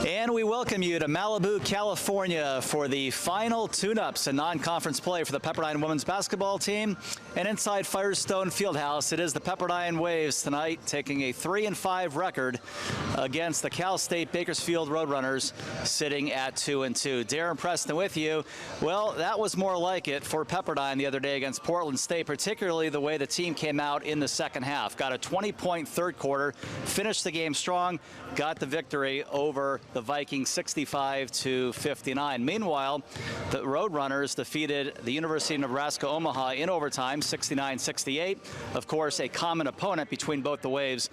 And we welcome you to Malibu, California for the final tune-ups and non-conference play for the Pepperdine women's basketball team. And inside Firestone Fieldhouse, it is the Pepperdine Waves tonight taking a 3-5 record against the Cal State Bakersfield Roadrunners sitting at 2-2. Darren Preston with you. Well, that was more like it for Pepperdine the other day against Portland State, particularly the way the team came out in the second half. Got a 20-point third quarter, finished the game strong, got the victory over the Vikings 65-59. Meanwhile, the Roadrunners defeated the University of Nebraska-Omaha in overtime 69-68. Of course, a common opponent between both the Waves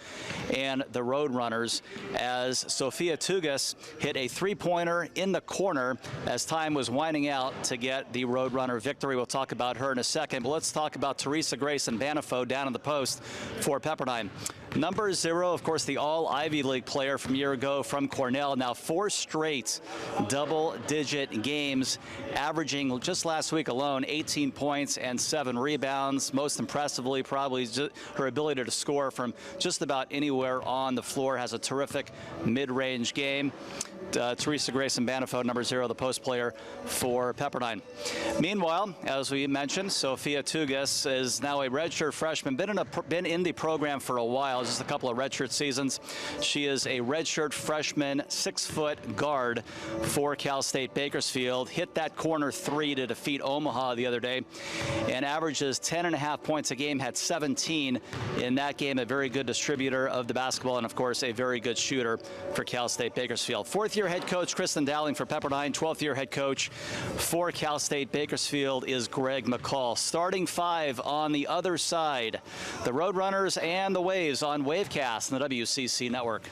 and the Roadrunners, as Sophia Tugas hit a three-pointer in the corner as time was winding out to get the Roadrunner victory. We'll talk about her in a second, but let's talk about Teresa Grayson Banifo down in the post for Pepperdine. Number 0, of course, the all-Ivy League player from a year ago from Cornell. Now 4 straight double-digit games, averaging just last week alone 18 points and 7 rebounds. Most impressively, probably her ability to score from just about anywhere on the floor. Has a terrific mid-range game. Teresa Grayson Banifo, number 0, the post player for Pepperdine. Meanwhile, as we mentioned, Sophia Tugas is now a redshirt freshman, been in the program for a while, just a couple of redshirt seasons. She is a redshirt freshman, 6-foot guard for Cal State Bakersfield. Hit that corner 3 to defeat Omaha the other day, and averages 10.5 points a game, had 17 in that game. A very good distributor of the basketball, and of course a very good shooter for Cal State Bakersfield. 4th-year head coach Kristen Dowling for Pepperdine. 12th-year head coach for Cal State Bakersfield is Greg McCall. Starting 5 on the other side, the Roadrunners and the Waves on Wavecast and the WCC Network.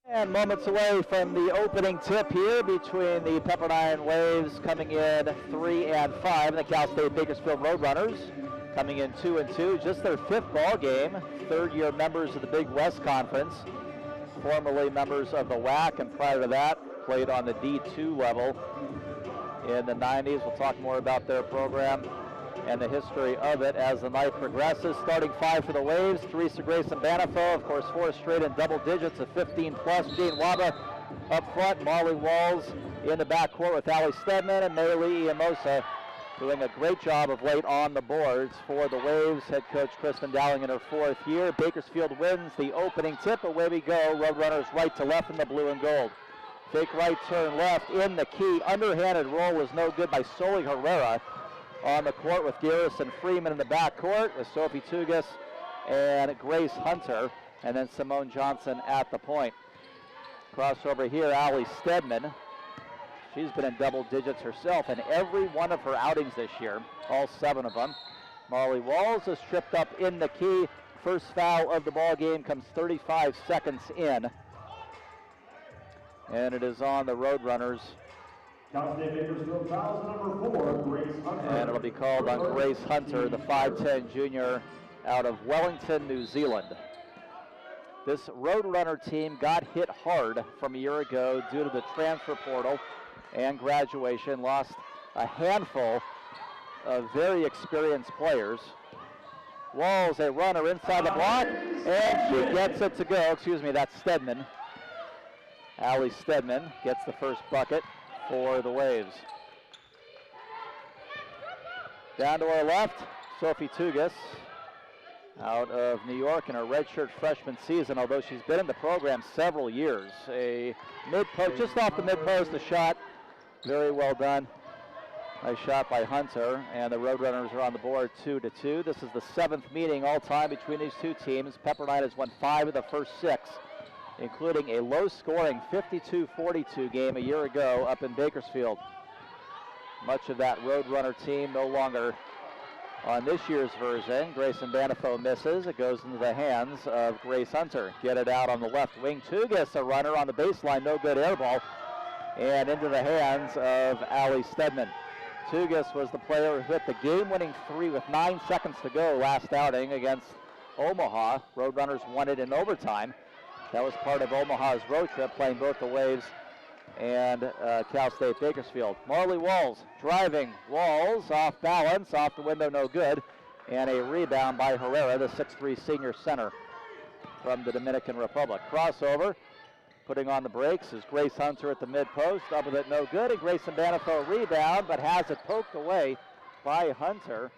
And moments away from the opening tip here between the Pepperdine Waves coming in 3-5, and the Cal State Bakersfield Roadrunners coming in 2-2. Just their 5th ball game. 3rd-year members of the Big West Conference, formerly members of the WAC, and prior to that played on the D2 level in the 90s. We'll talk more about their program and the history of it as the night progresses. Starting 5 for the Waves, Teresa Grace and Banifo, of course 4 straight in double digits of 15 plus. Jane Waba up front, Marley Walls in the backcourt with Allie Stedman and Maylee Iamosa doing a great job of late on the boards for the Waves. Head coach Kristen Dowling in her 4th year. Bakersfield wins the opening tip. Away we go. Roadrunners right to left in the blue and gold. Fake right, turn left in the key. Underhanded roll was no good by Soli Herrera on the court with Garrison Freeman in the backcourt with Sophie Tugas and Grace Hunter, and then Simone Johnson at the point. Crossover here, Allie Stedman. She's been in double digits herself in every one of her outings this year, all 7 of them. Marley Walls is tripped up in the key. First foul of the ball game comes 35 seconds in. And it is on the Roadrunners. And it'll be called on Grace Hunter, the 5'10 junior out of Wellington, New Zealand. This Roadrunner team got hit hard from a year ago due to the transfer portal and graduation, lost a handful of very experienced players. Walls, a runner inside the block, and she gets it to go. Excuse me, that's Stedman. Allie Stedman gets the first bucket for the Waves. Down to our left, Sophie Tugas, out of New York in her redshirt freshman season, although she's been in the program several years. A mid-post, just off the mid-post, a shot. Very well done. Nice shot by Hunter, and the Roadrunners are on the board 2-2. This is the 7th meeting all-time between these two teams. Pepperdine has won 5 of the first 6, including a low-scoring 52-42 game a year ago up in Bakersfield. Much of that Roadrunner team no longer on this year's version. Grayson Banifo misses. It goes into the hands of Grace Hunter. Get it out on the left wing. Tugas, a runner on the baseline, no good air ball. And into the hands of Allie Stedman. Tugas was the player who hit the game-winning 3 with 9 seconds to go last outing against Omaha. Roadrunners won it in overtime. That was part of Omaha's road trip, playing both the Waves and Cal State Bakersfield. Marley Walls driving. Walls off balance, off the window, no good. And a rebound by Herrera, the 6'3 senior center from the Dominican Republic. Crossover. Putting on the brakes is Grace Hunter at the mid-post. Up with it, no good. And Grayson Banifo rebound, but has it poked away by Hunter.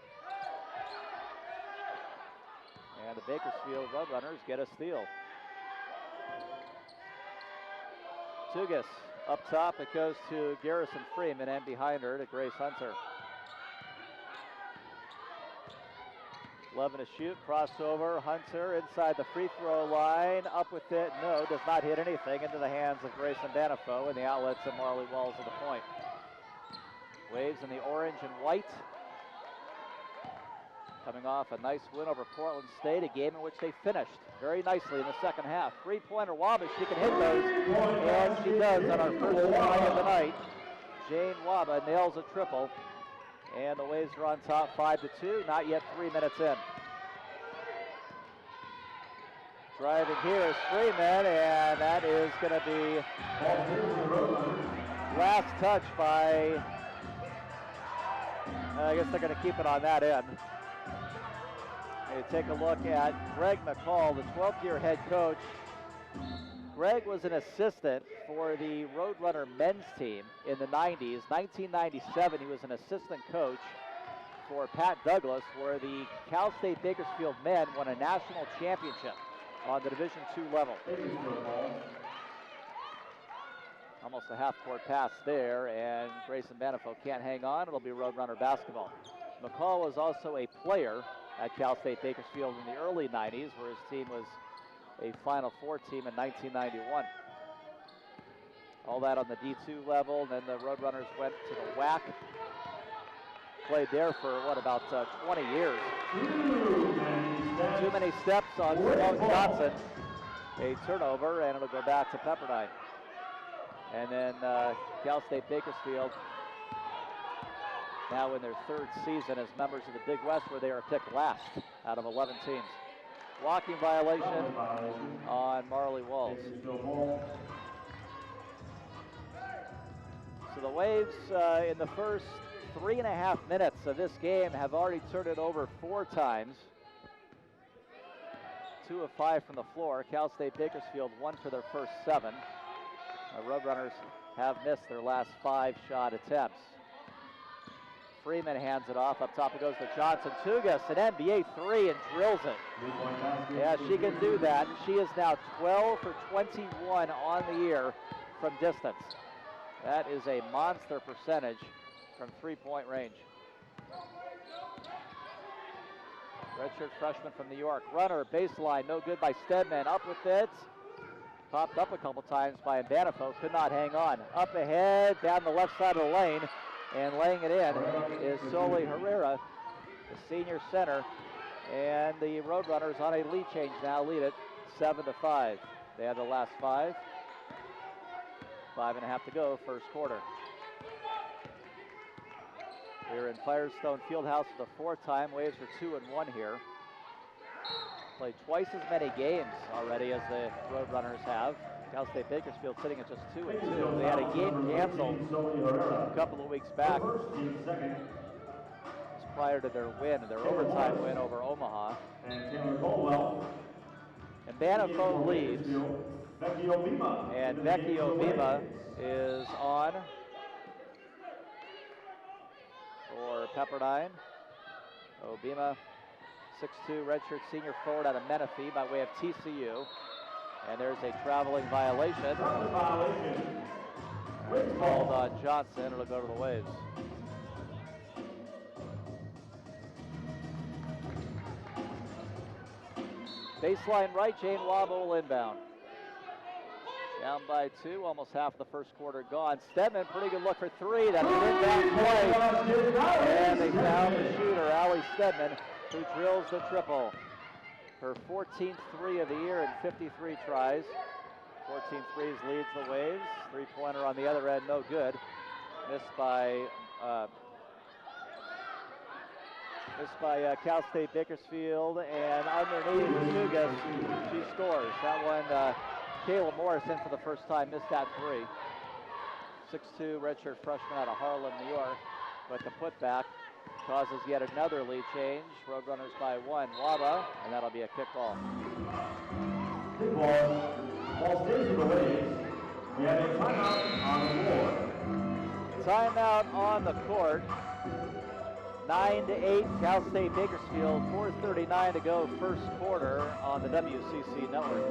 And the Bakersfield Roadrunners get a steal. Tugas up top. It goes to Garrison Freeman, and behind her to Grace Hunter. 11 to shoot, crossover, Hunter inside the free throw line, up with it, no, does not hit anything, into the hands of Grayson Banifo, and the outlets of Marley Walls at the point. Waves in the orange and white, coming off a nice win over Portland State, a game in which they finished very nicely in the second half. Three-pointer Waba, she can hit those, and she does on our first try of the night. Jane Waba nails a triple. And the Waves are on top 5-2, not yet 3 minutes in. Driving here is Freeman, and that is going to be last touch by, I guess they're going to keep it on that end. You take a look at Greg McCall, the 12th-year head coach. Greg was an assistant for the Roadrunner men's team in the 90s. 1997, he was an assistant coach for Pat Douglas, where the Cal State Bakersfield men won a national championship on the Division II level. Almost a half-court pass there, and Grayson Banifo can't hang on. It'll be Roadrunner basketball. McCall was also a player at Cal State Bakersfield in the early 90s, where his team was a Final Four team in 1991. All that on the D2 level, and then the Roadrunners went to the WAC. Played there for, what, about 20 years. Too many steps on Simone Johnson. A turnover, and it'll go back to Pepperdine. And then Cal State Bakersfield, now in their 3rd season as members of the Big West, where they are picked last out of 11 teams. Blocking violation on Marley Walls. So the Waves in the first 3.5 minutes of this game have already turned it over 4 times. 2 of 5 from the floor. Cal State Bakersfield 1 for their first 7. The Roadrunners have missed their last 5 shot attempts. Freeman hands it off. Up top it goes to Johnson. Tugas, an NBA 3, and drills it. Yeah, she can do that. She is now 12 for 21 on the year from distance. That is a monster percentage from 3-point range. Redshirt freshman from New York. Runner, baseline, no good by Stedman. Up with it. Popped up a couple times by Banifo. Could not hang on. Up ahead, down the left side of the lane. And laying it in is Soli Herrera, the senior center. And the Roadrunners on a lead change now, lead it 7-5. They have the last 5. 5.5 to go, first quarter. We're in Firestone Fieldhouse for the 4th time. Waves are 2-1 here. Played twice as many games already as the Roadrunners have. Cal State Bakersfield sitting at just 2-2. They had a game canceled a couple of weeks back. Just prior to their win, their overtime win over Omaha. And Banifo leads. And Becky Obima is on for Pepperdine. Obima, 6'2", redshirt senior forward out of Menifee by way of TCU. And there's a traveling violation. It's called on Johnson. It'll go to the Waves. Baseline right, Jane Wabo will inbound. Down by 2, almost half of the first quarter gone. Stedman, pretty good look for 3. That's an inbound play. And they found the shooter, Allie Stedman, who drills the triple. Her 14th 3 of the year in 53 tries. 14 threes leads the Waves. 3-pointer on the other end, no good. Missed by Cal State Bakersfield, and underneath Tugas, she scores. That one, Kayla Morris in for the first time, missed that 3. 6'2", redshirt freshman out of Harlem, New York. But the putback causes yet another lead change. Roadrunners by 1. Waba, and that'll be a kick ball. Ball stays with the Waves. We have a timeout on the floor. Timeout on the court. 9-8, Cal State Bakersfield. 4:39 to go, first quarter on the WCC network.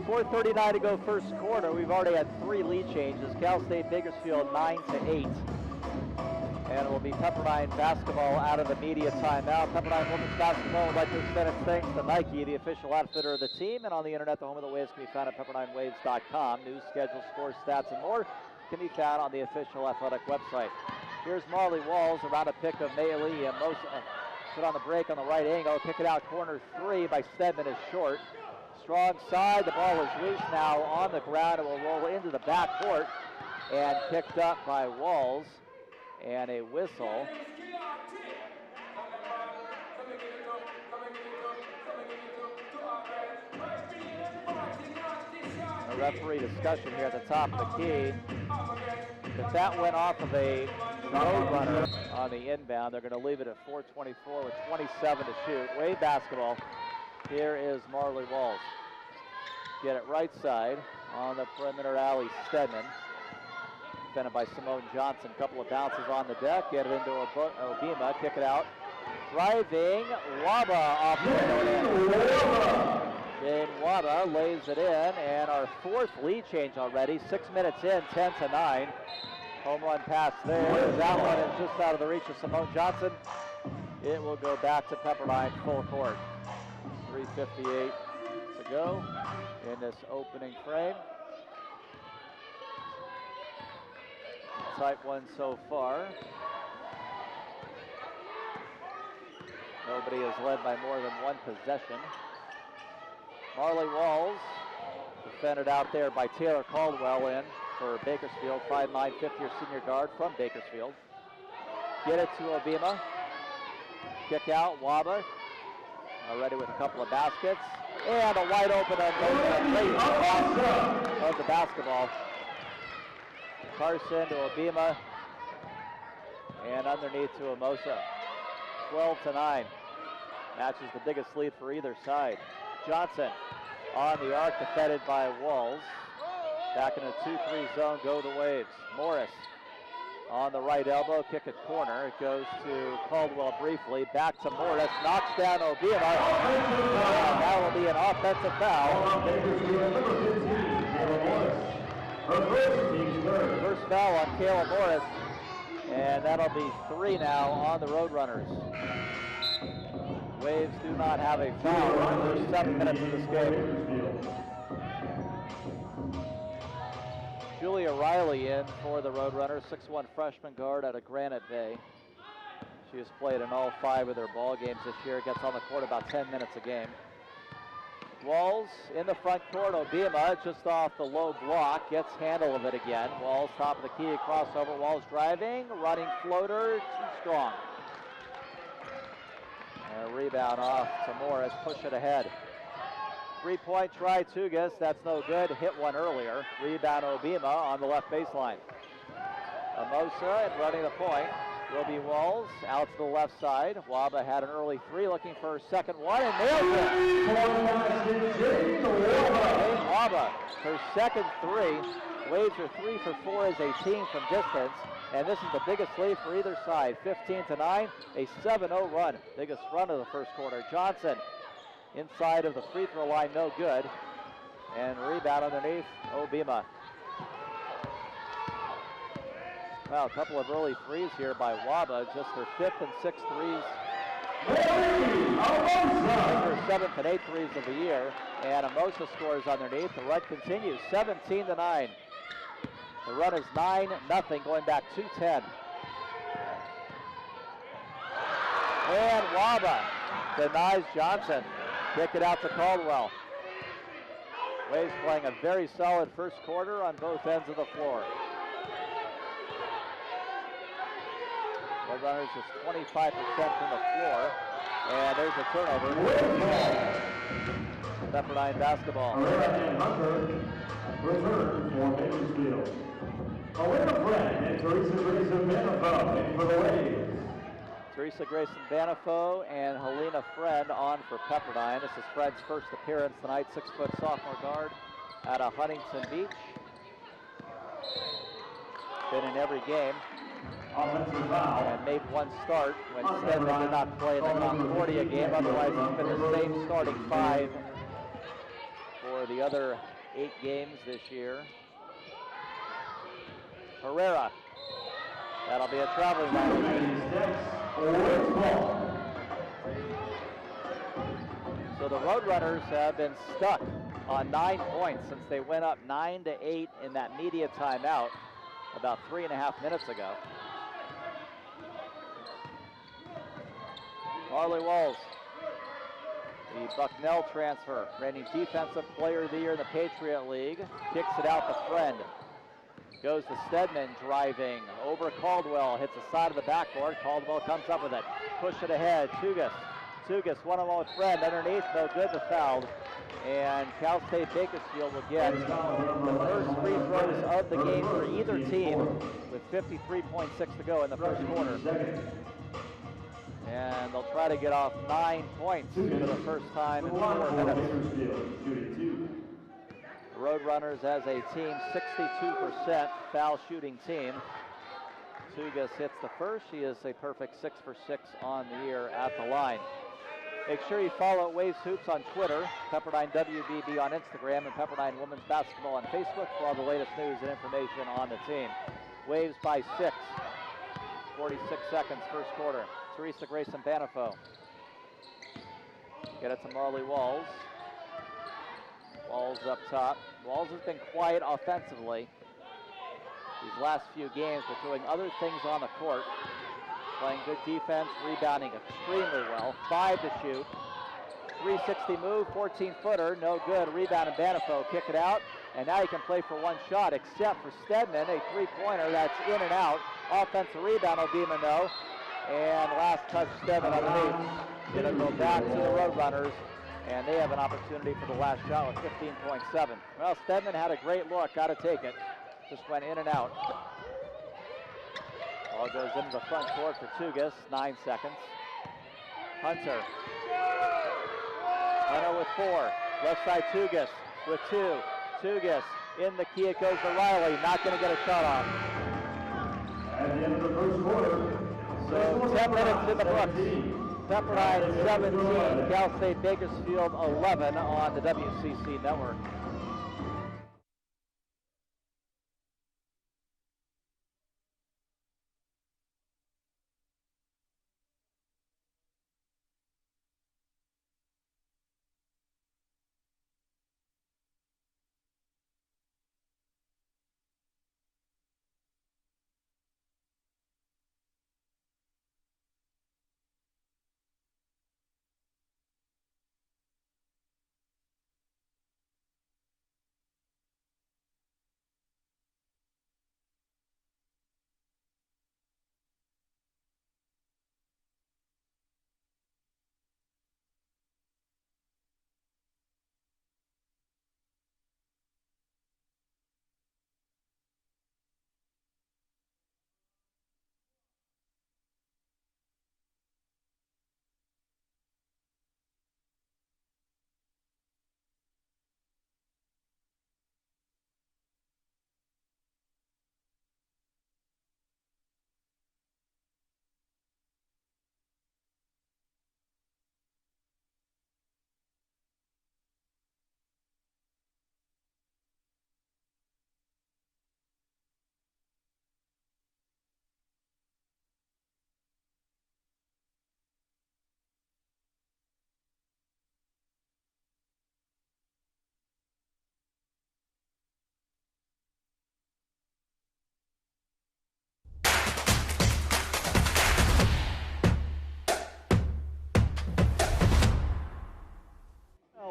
.439 to go first quarter. We've already had 3 lead changes. Cal State Bakersfield 9-8. And it will be Pepperdine basketball out of the media timeout. Pepperdine women's basketball would like to extend its thanks to Nike, the official outfitter of the team. And on the internet, the home of the Waves can be found at PepperdineWaves.com. News, schedules, scores, stats, and more can be found on the official athletic website. Here's Marley Walls around a pick of Maylee it on the break on the right angle. Kick it out corner 3 by Stedman is short. Strong side. The ball is loose now on the ground. It will roll into the backcourt and picked up by Walls. And a whistle. A referee discussion here at the top of the key. If that went off of a road runner on the inbound, they're going to leave it at 4:24 with 27 to shoot. Wave basketball. Here is Marley Walls. Get it right side on the perimeter alley. Stedman. Defended by Simone Johnson. Couple of bounces on the deck. Get it into Obima. Kick it out. Driving. Waba off the window. Jane Waba lays it in, and our 4th lead change already. 6 minutes in, 10-9. Home run pass there. That one is just out of the reach of Simone Johnson. It will go back to Pepperdine full court. 3:58 to go in this opening frame. Tight one so far. Nobody has led by more than one possession. Marley Walls defended out there by Taylor Caldwell in for Bakersfield, 5'9", 5th-year senior guard from Bakersfield. Get it to Obima. Kick out, Waba. Already with a couple of baskets. And a wide open of the basketball. Carson to Obima. And underneath to Amosa. 12-9. Matches the biggest lead for either side. Johnson on the arc, defended by Walls. Back in a 2-3 zone, go the Waves. Morris on the right elbow, kick at corner. It goes to Caldwell briefly, back to Morris, knocks down Obima. And that will be an offensive foul. First foul on Kayla Morris, and that'll be 3 now on the Roadrunners. Waves do not have a foul in the first 7 minutes of this game. Julia Riley in for the Roadrunners, 6'1" freshman guard out of Granite Bay. She has played in all 5 of their ball games this year. Gets on the court about 10 minutes a game. Walls in the front court. Obima just off the low block. Gets handle of it again. Walls top of the key, crossover. Walls driving, running floater, too strong. And a rebound off to Morris. Push it ahead. 3-point try, Tugas. That's no good. Hit one earlier. Rebound Obima on the left baseline. Amosa and running the point will be Walls out to the left side. Waba had an early 3, looking for her second one and nails it. Jane Waba, her second 3. Waves are 3 for 4 as a team from distance. And this is the biggest lead for either side. 15-9, a 7-0 run. Biggest run of the first quarter. Johnson inside of the free throw line, no good. And rebound underneath, Obima. Well, a couple of early threes here by Waba, just her 5th and 6th threes. Her 7th and 8th threes of the year. And Amosa scores underneath. The run continues, 17-9. The run is 9-0, going back 2:10. And Waba denies Johnson. Kick it out to Caldwell. Waves playing a very solid first quarter on both ends of the floor. Roadrunners just 25% from the floor. And there's a turnover. Pepperdine basketball. Return for Bakersfield. Elena Friend and Teresa Grayson Banafo in for the Waves. Teresa Grayson Banafo and Helena Friend on for Pepperdine. This is Friend's first appearance tonight, 6-foot sophomore guard out of Huntington Beach. Been in every game. Offensive foul. And made one start when Stedman did not play in the Concordia game. Otherwise, it's been the same starting 5 for the other 8 games this year. Herrera. That'll be a traveling violation. So the Roadrunners have been stuck on 9 points since they went up 9-8 in that media timeout about 3.5 minutes ago. Marley Walls, the Bucknell transfer, reigning Defensive Player of the Year in the Patriot League, kicks it out to Friend. Goes to Stedman, driving over Caldwell, hits the side of the backboard. Caldwell comes up with it. Push it ahead. Tugas one-on-one with Friend. Underneath, no good, the foul. And Cal State Bakersfield will get the first free throws of the game for either team with 53.6 to go in the first quarter. And they'll try to get off 9 points for the first time in 4 minutes. The Roadrunners as a team, 62% foul shooting team. Tugas hits the first. She is a perfect 6 for 6 on the year at the line. Make sure you follow Waves Hoops on Twitter, Pepperdine WBB on Instagram, and Pepperdine Women's Basketball on Facebook for all the latest news and information on the team. Waves by 6. 46 seconds, first quarter. Teresa Grayson Banifo. Get it to Marley Walls. Walls up top. Walls has been quiet offensively these last few games, but doing other things on the court. Playing good defense, rebounding extremely well. 5 to shoot. 360 move, 14-footer, no good. Rebound and Banifo kick it out. And now he can play for one shot, except for Stedman, a three-pointer that's in and out. Offensive rebound will be no. And last touch, Stedman underneath. Gonna go back to the Roadrunners, and they have an opportunity for the last shot with 15.7. Well, Stedman had a great look, gotta take it. Just went in and out. Ball goes into the front court for Tugas, 9 seconds. Hunter with 4. Left side Tugas with 2. Tugas in the key, it goes to Riley, not gonna get a shot off. At the end of the first quarter, So 10 minutes in the books. Pepperdine 17, Cal State Bakersfield 11 on the WCC network.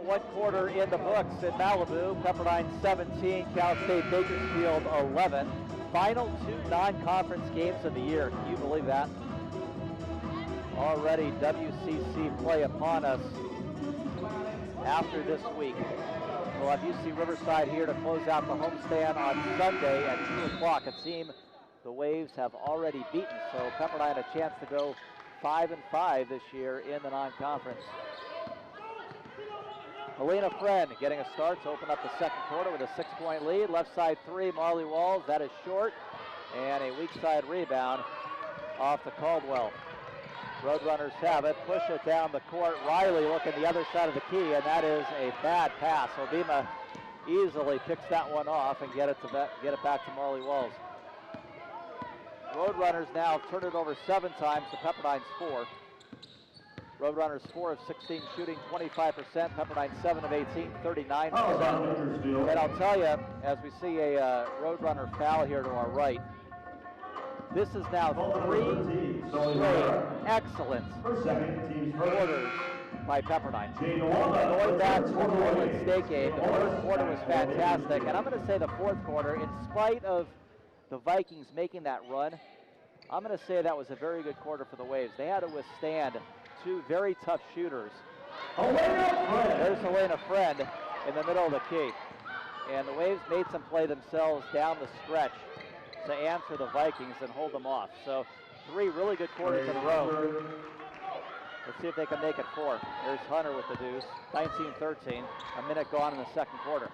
One quarter in the books in Malibu. Pepperdine 17, Cal State Bakersfield 11. Final 2 non-conference games of the year. Can you believe that? Already WCC play upon us after this week. We'll have UC Riverside here to close out the homestand on Sunday at 2 o'clock. A team the Waves have already beaten, so Pepperdine a chance to go 5-5 this year in the non-conference. Helena Friend getting a start to open up the second quarter with a 6-point lead. Left side 3, Marley Walls, that is short. And a weak side rebound off to Caldwell. Roadrunners have it, push it down the court. Riley looking the other side of the key, and that is a bad pass. Obima easily picks that one off and get it back to Marley Walls. Roadrunners now turn it over 7 times to Pepperdine's 4. Roadrunners 4 of 16 shooting, 25%. Pepperdine 7 of 18, 39%. And I'll tll you, as we see a Roadrunner foul here to our right, This is now 3 straight excellent quarters by Pepperdine. Going back to the Portland State game, the first quarter was fantastic, and I'm going to say the fourth quarter, in spite of the Vikings making that run, I'm going to say that was a very good quarter for the Waves. They had to withstand 2 very tough shooters. There's Helena Friend in the middle of the key. And the Waves made some play themselves down the stretch to answer the Vikings and hold them off. So 3 really good quarters in a row. Let's see if they can make it 4. There's Hunter with the deuce, 19-13. A minute gone in the second quarter.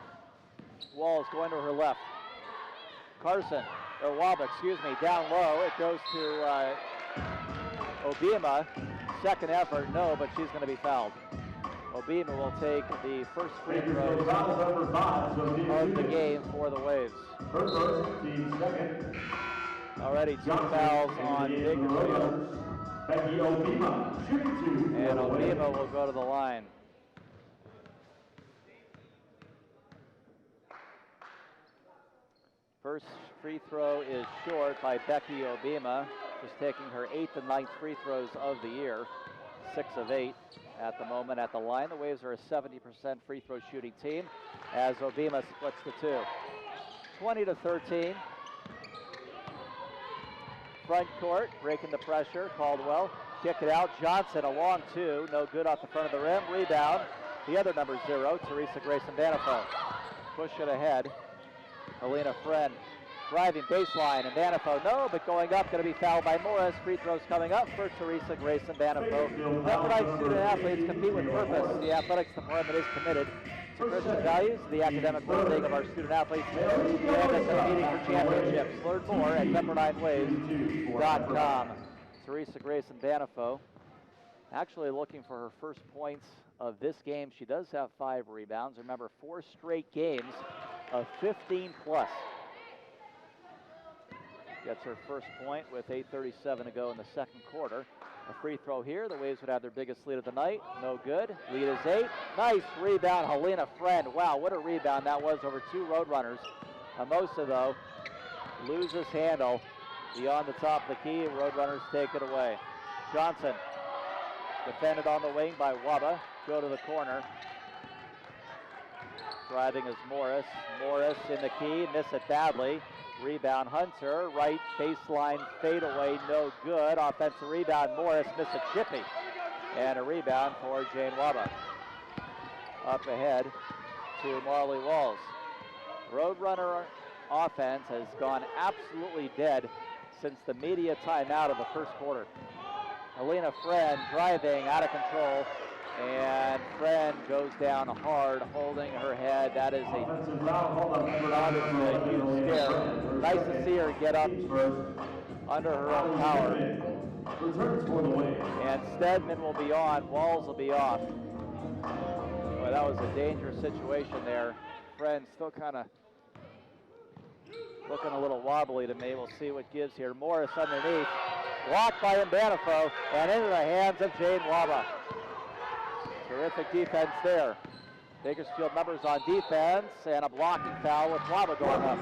Walls going to her left. Waba, down low. It goes to Obima. Second effort, no, but she's going to be fouled. Obima will take the first free throw of the game for the Waves. Already 2 fouls on Bakersfield. And Obima will go to the line. First free throw is short by Becky Obima, just taking her 8th and 9th free throws of the year. 6 of 8 at the moment at the line. The Waves are a 70% free throw shooting team as Obima splits the 2. 20-13. Front court, breaking the pressure. Caldwell, kick it out. Johnson, a long 2, no good off the front of the rim. Rebound, the other number 0, Teresa Grayson Banifo. Push it ahead. Helena Friend driving baseline, and Banifo, no, but going up, going to be fouled by Morris. Free throws coming up for Teresa Grayson Banifo. Pepperdine student athletes compete with purpose. The athletics department is committed to Christian values, the academic well-being of our student athletes, and is competing for championships. Learn more at PepperdineWaves.com. Teresa Grayson Banifo actually looking for her first points of this game. She does have 5 rebounds. Remember, 4 straight games of 15 plus. Gets her first point with 8:37 to go in the second quarter. A free throw here. The Waves would have their biggest lead of the night. No good. Lead is 8. Nice rebound, Helena Friend. Wow, what a rebound that was over 2 Roadrunners. Amosa, though, loses handle beyond the top of the key. Roadrunners take it away. Johnson defended on the wing by Waba. Go to the corner. Driving is Morris. Morris in the key. Miss it badly. Rebound Hunter, right baseline fadeaway, no good. Offensive rebound, Morris, miss a chippy. And a rebound for Jane Waba. Up ahead to Marley Walls. Roadrunner offense has gone absolutely dead since the media timeout of the first quarter. Helena Friend driving out of control, and Friend goes down hard, holding her head. That is a huge scare. Nice to see her get up under her own power. And Stedman will be on, Walls will be off. Boy, that was a dangerous situation there. Friend still kind of looking a little wobbly to me. We'll see what gives here. Morris underneath. Blocked by Banifo, and into the hands of Jane Waba. Terrific defense there. Bakersfield numbers on defense, and a blocking foul with Waba going up.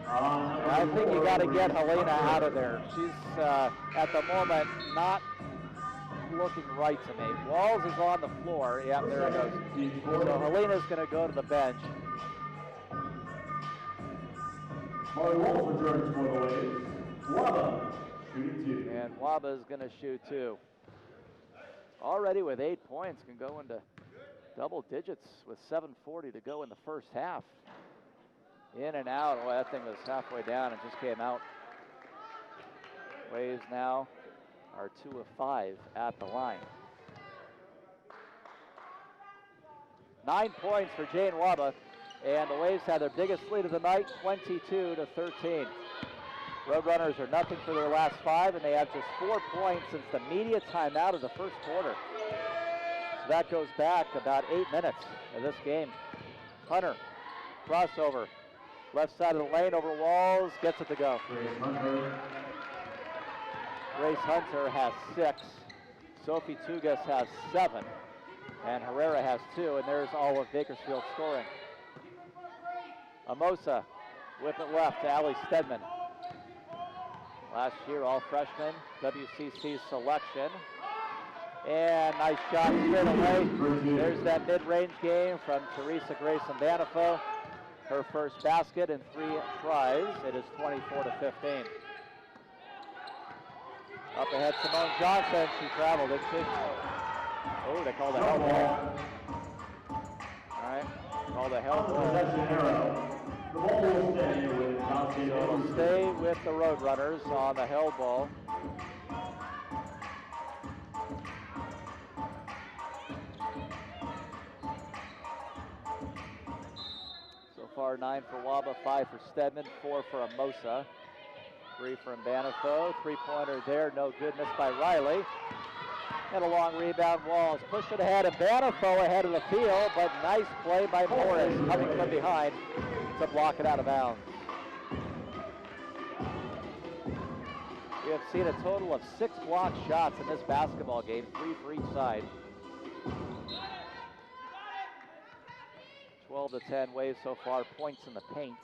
I think you got to get Helena out of there. She's, at the moment, not looking right to me. Walls is on the floor. Yep, there it goes. So Helena's going to go to the bench. And Waba is going to shoot 2. Already with 8 points, can go into double digits with 7:40 to go in the first half. In and out. Oh, that thing was halfway down and just came out. Waves now are 2 of 5 at the line. 9 points for Jane Waba, and the Waves had their biggest lead of the night, 22-13. Roadrunners are nothing for their last 5, and they have just 4 points since the media timeout of the first quarter. So that goes back about 8 minutes of this game. Hunter, crossover, left side of the lane over Walls, gets it to go. Grace Hunter has 6, Sophie Tugas has 7, and Herrera has 2, and there's all of Bakersfield scoring. Amosa Whip it left to Allie Stedman. Last year, all freshman, WCC selection. And nice shot straight away. There's that mid-range game from Teresa Grayson Banifo. Her first basket in 3 tries. It is 24-15. Up ahead, Simone Johnson. She traveled, didn't she? Oh, they called a hell ball. All right, called a hell ball. The ball will stay with So it'll stay with the Roadrunners on the hell ball. So far, 9 for Waba, 5 for Stedman, 4 for Amosa, 3 from Banifo. 3-pointer there, no good, missed by Riley. And a long rebound. Walls push it ahead, and Banifo ahead of the field, but nice play by Morris coming from behind to block it out of bounds. We have seen a total of 6 blocked shots in this basketball game, 3 for each side. 12-10 Waves so far, points in the paint.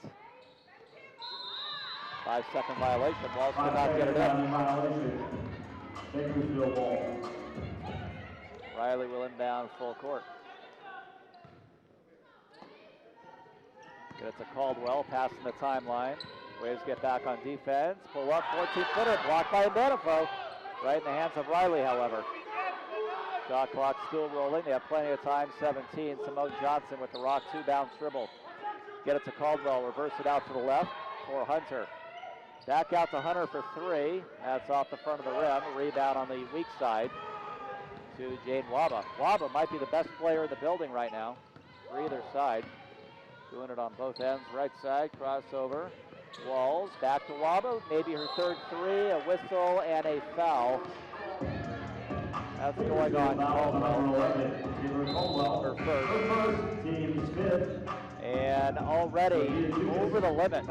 5-second violation. Walls could not get it in. Bakersfield ball. Riley will inbound full court. Get it to Caldwell, passing the timeline. Waves get back on defense. Pull up, 14-footer, blocked by Banifo. Right in the hands of Riley, however. Shot clock still rolling. They have plenty of time. 17. Simone Johnson with the rock 2-bounce dribble. Get it to Caldwell. Reverse it out to the left for Hunter. Back out to Hunter for 3. That's off the front of the rim. Rebound on the weak side to Jane Waba. Waba might be the best player in the building right now for either side. Doing it on both ends. Right side, crossover. Walls, back to Waba. Maybe her third 3, a whistle, and a foul. That's going on Caldwell. Her first. Team's 5th. And already over the limit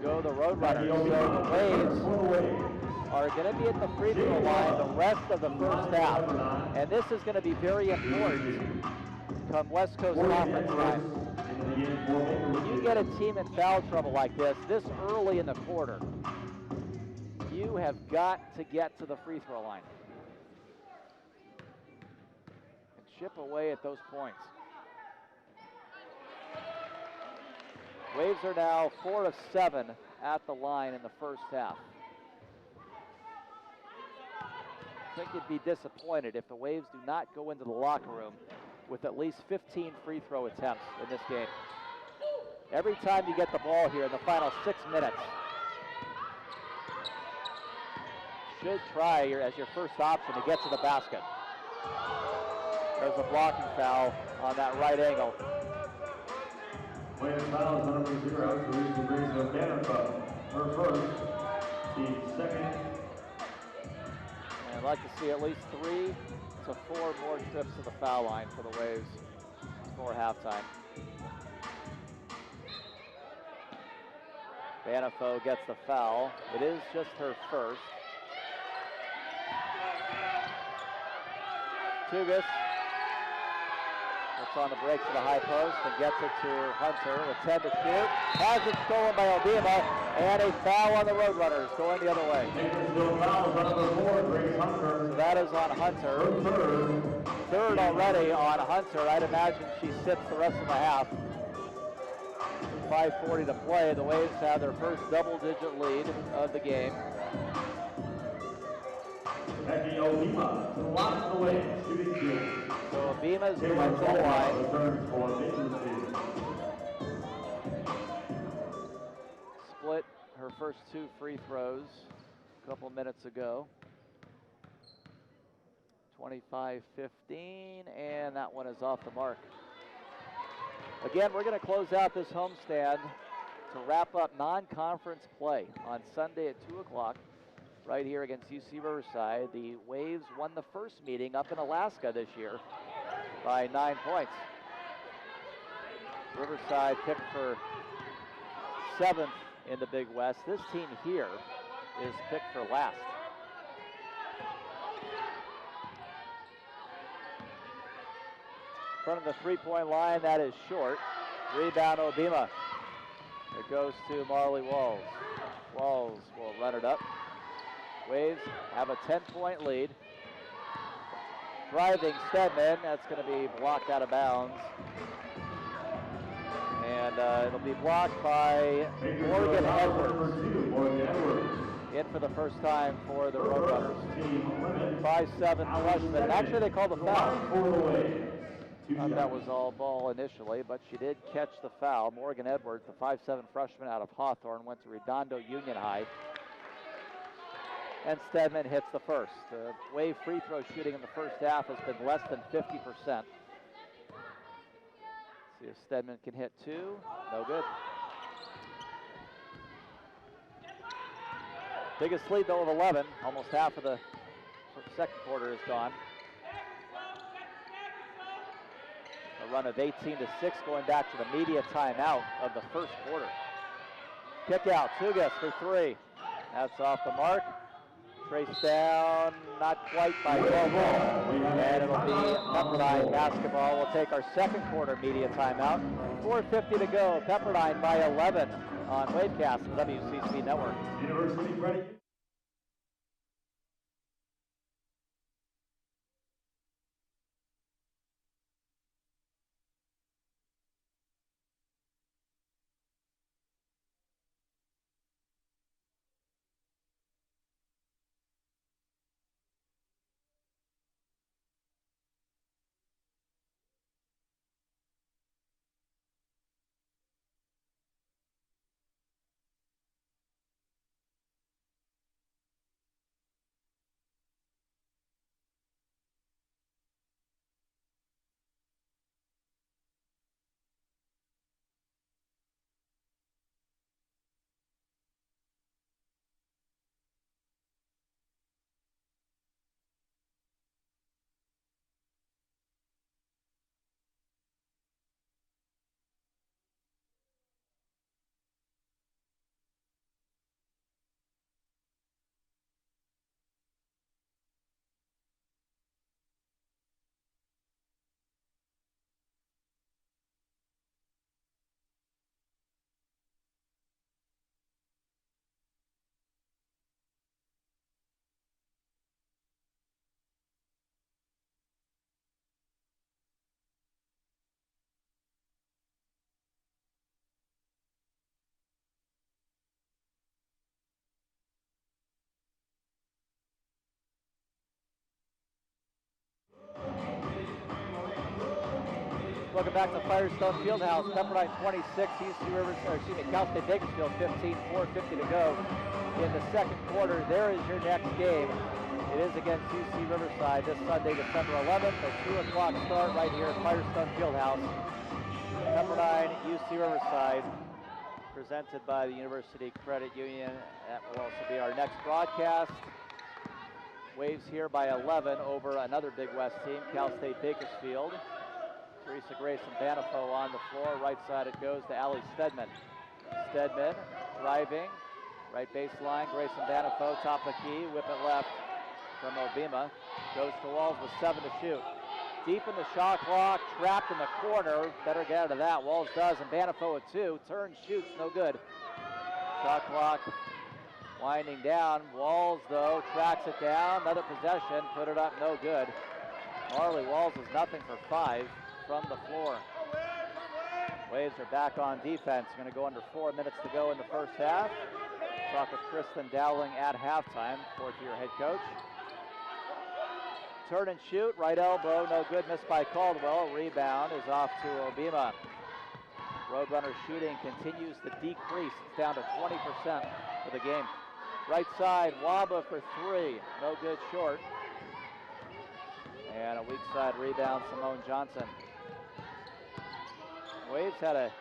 go the Roadrunners. So the Waves are going to be at the free throw line the rest of the first half. And this is going to be very important come West Coast Conference time. When you get a team in foul trouble like this early in the quarter, you have got to get to the free throw line and chip away at those points. Waves are now 4 of 7 at the line in the first half. I think you'd be disappointed if the Waves do not go into the locker room with at least 15 free throw attempts in this game. Every time you get the ball here in the final 6 minutes, should try as your first option to get to the basket. There's a blocking foul on that right angle. Waves foul is number 0, Teresa Grayson Banifo. Her first, team second. And I'd like to see at least 3 to 4 more trips to the foul line for the Waves before halftime. Banifo gets the foul. It is just her first. Tugas looks on the break to the high post and gets it to Hunter with 10 to shoot. Has it stolen by Obima, and a foul on the Roadrunners going the other way. Bakersfield foul is number 4, Grace Hunter. So that is on Hunter. Third already on Hunter. I'd imagine she sits the rest of the half. 5:40 to play. The Waves have their first double-digit lead of the game. Becky Obima to launch the way, shooting 2. So Obima's going to the line. Returns for Bakersfield. Split her first 2 free throws a couple minutes ago. 25-15, and that one is off the mark. Again, we're going to close out this homestand to wrap up non-conference play on Sunday at 2 o'clock right here against UC Riverside. The Waves won the first meeting up in Alaska this year by 9 points. Riverside picked for 7th in the Big West. This team here is picked for last. Front of the three-point line, that is short. Rebound Obima. It goes to Marley Walls. Walls will run it up. Waves have a 10-point lead. Driving Stedman, that's going to be blocked out of bounds. And it'll be blocked by Morgan Edwards. In for the first time for the Roadrunners. 5'7" freshman. And actually they called the foul. That was all ball initially, but she did catch the foul. Morgan Edwards, the 5'7" freshman out of Hawthorne, went to Redondo Union High. And Stedman hits the first. The Wave free throw shooting in the first half has been less than 50%. See if Stedman can hit two. No good. Biggest lead though of 11. Almost half of the second quarter is gone. A run of 18-6 going back to the media timeout of the first quarter. Kick out, Tugas for three. That's off the mark. Traced down, not quite by Bobo. And it'll be Pepperdine basketball. We'll take our second quarter media timeout. 4:50 to go. Pepperdine by 11 on Wavecast and the WCC Network. University Credit. Welcome back to Firestone Fieldhouse. Pepperdine 26, Cal State Bakersfield 15, 4:50 to go in the second quarter. There is your next game. It is against UC Riverside this Sunday, December 11th, a 2 o'clock start right here at Firestone Fieldhouse. Pepperdine, UC Riverside, presented by the University Credit Union. That will also be our next broadcast. Waves here by 11 over another Big West team, Cal State Bakersfield. Teresa Grayson Banifo on the floor. Right side it goes to Allie Stedman. Stedman driving. Right baseline. Grayson Banifo, top of the key. Whip it left from Obima. Goes to Walls with 7 to shoot. Deep in the shot clock. Trapped in the corner. Better get out of that. Walls does. And Banifo with 2. Turns, shoots. No good. Shot clock winding down. Walls, though, tracks it down. Another possession. Put it up. No good. Marley Walls is nothing for 5. From the floor. Waves are back on defense. Going to go under 4 minutes to go in the first half. Talk with Kristen Dowling at halftime, fourth-year head coach. Turn and shoot, right elbow, no good, missed by Caldwell. Rebound is off to Obima. Roadrunner shooting continues to decrease. It's down to 20% for the game. Right side, Waba for 3, no good, short. And a weak side rebound, Simone Johnson. Waves had a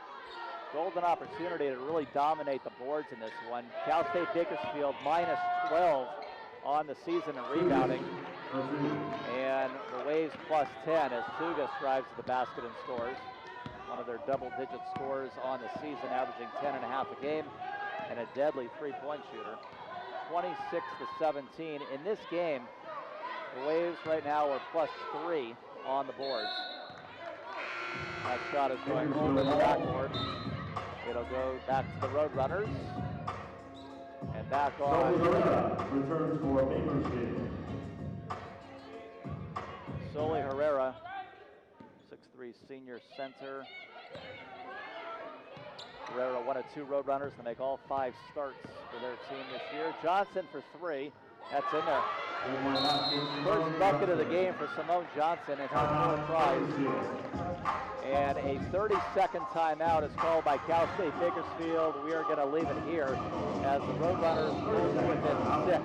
golden opportunity to really dominate the boards in this one. Cal State Bakersfield minus 12 on the season in rebounding. And the Waves plus 10 as Tugas drives to the basket and scores. One of their double-digit scores on the season, averaging 10.5 a game, and a deadly three-point shooter. 26-17. In this game, the Waves right now are plus 3 on the boards. That shot is going over the backboard. It'll go back to the Roadrunners. And back So on. Herrera returns for Bakersfield. Soli Herrera, 6'3" senior center. Herrera, one of two Roadrunners to make all 5 starts for their team this year. Johnson for 3. That's in there. First bucket of the game for Simone Johnson in her 4 tries. And a 30-second timeout is called by Cal State Bakersfield. We are going to leave it here as the Roadrunners move within 6.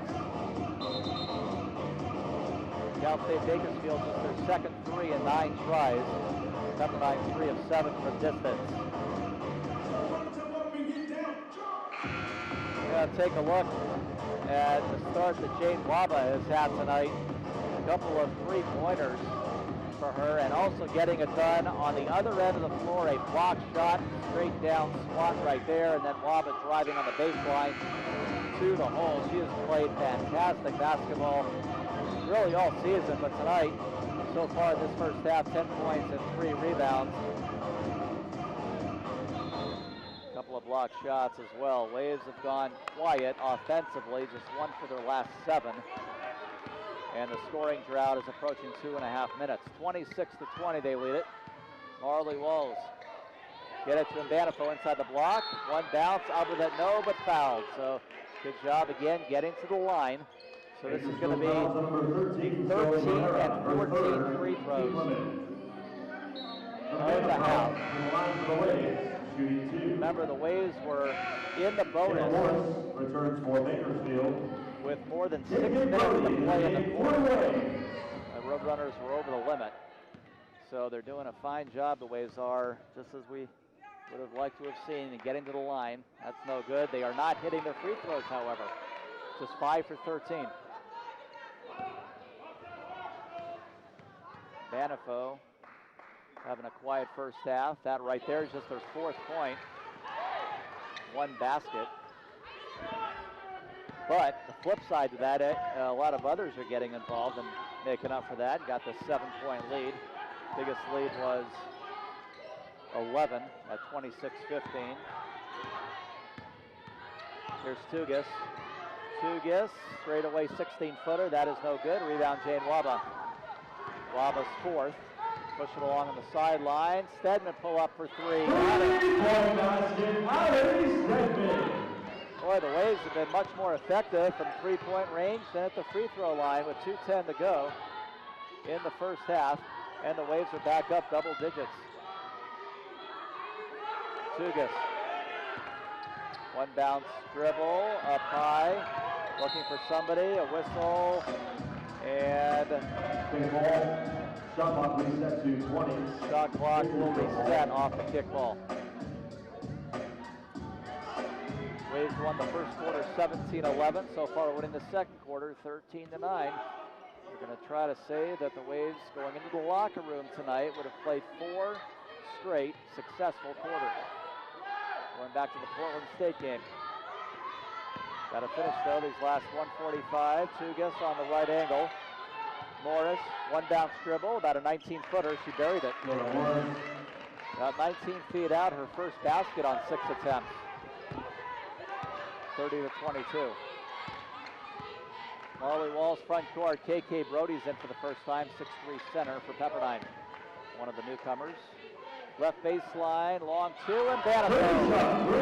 Cal State Bakersfield just their second 3 in 9 tries. Pepperdine 3 of 7 from distance. We're going to take a look at the start that Jane Waba has had tonight. A couple of 3-pointers for her, and also getting it done on the other end of the floor. A block shot, straight down swat right there, and then Waba driving on the baseline to the hole. She has played fantastic basketball really all season, but tonight, so far this first half, 10 points and 3 rebounds. A couple of block shots as well. Waves have gone quiet offensively, just 1 for their last 7. And the scoring drought is approaching 2.5 minutes. 26-20, they lead it. Marley Walls get it to Mbanifo inside the block. 1 bounce, Albertet no, but fouled. So good job again getting to the line. So this is going to be 13 and 14 free throws of the half. Remember, the Waves were in the bonus returns for Bakersfield with more than 6 minutes to play in the quarter. The Roadrunners were over the limit. So they're doing a fine job, the Waves are, just as we would have liked to have seen, and getting to the line. That's no good. They are not hitting their free throws, however. Just 5 for 13. Mbanifo having a quiet first half. That right there is just their 4th point. 1 basket. But the flip side to that, a lot of others are getting involved and making up for that. Got the 7-point lead. Biggest lead was 11 at 26-15. Here's Tugas. Tugas, straight away 16-footer. That is no good. Rebound, Jane Waba. Waba's 4th. Push it along on the sideline. Stedman pull up for 3. Boy, the Waves have been much more effective from 3-point range than at the free throw line with 2:10 to go in the first half. And the Waves are back up double digits. Tugas. 1 bounce dribble up high. Looking for somebody. A whistle. And shot clock reset to 20. Shot clock will reset off the kickball. Waves won the first quarter 17-11. So far winning the second quarter 13-9. We're going to try to say that the Waves going into the locker room tonight would have played 4 straight successful quarters. Going back to the Portland State game. Got to finish though these last 145. Tugas on the right angle. Morris, 1 bounce dribble, about a 19-footer. She buried it. About 19 feet out, her first basket on 6 attempts. 30-22. Marley Walls front court. KK Brody's in for the first time. 6'3" center for Pepperdine. One of the newcomers. Left baseline, long 2, and Mbanifo.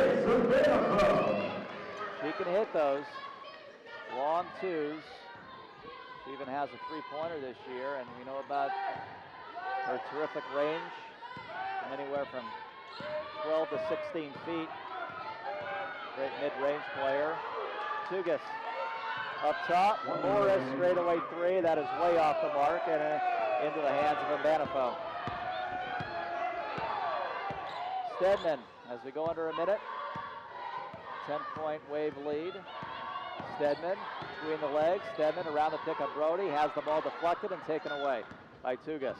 She can hit those. Long 2s. She even has a 3-pointer this year, and we know about her terrific range from anywhere from 12 to 16 feet. Great mid-range player. Tugas up top. Morris straightaway 3. That is way off the mark and into the hands of Mbanifo. Stedman, as we go under a minute. 10-point Wave lead. Stedman between the legs. Stedman around the pick of Brody. Has the ball deflected and taken away by Tugas.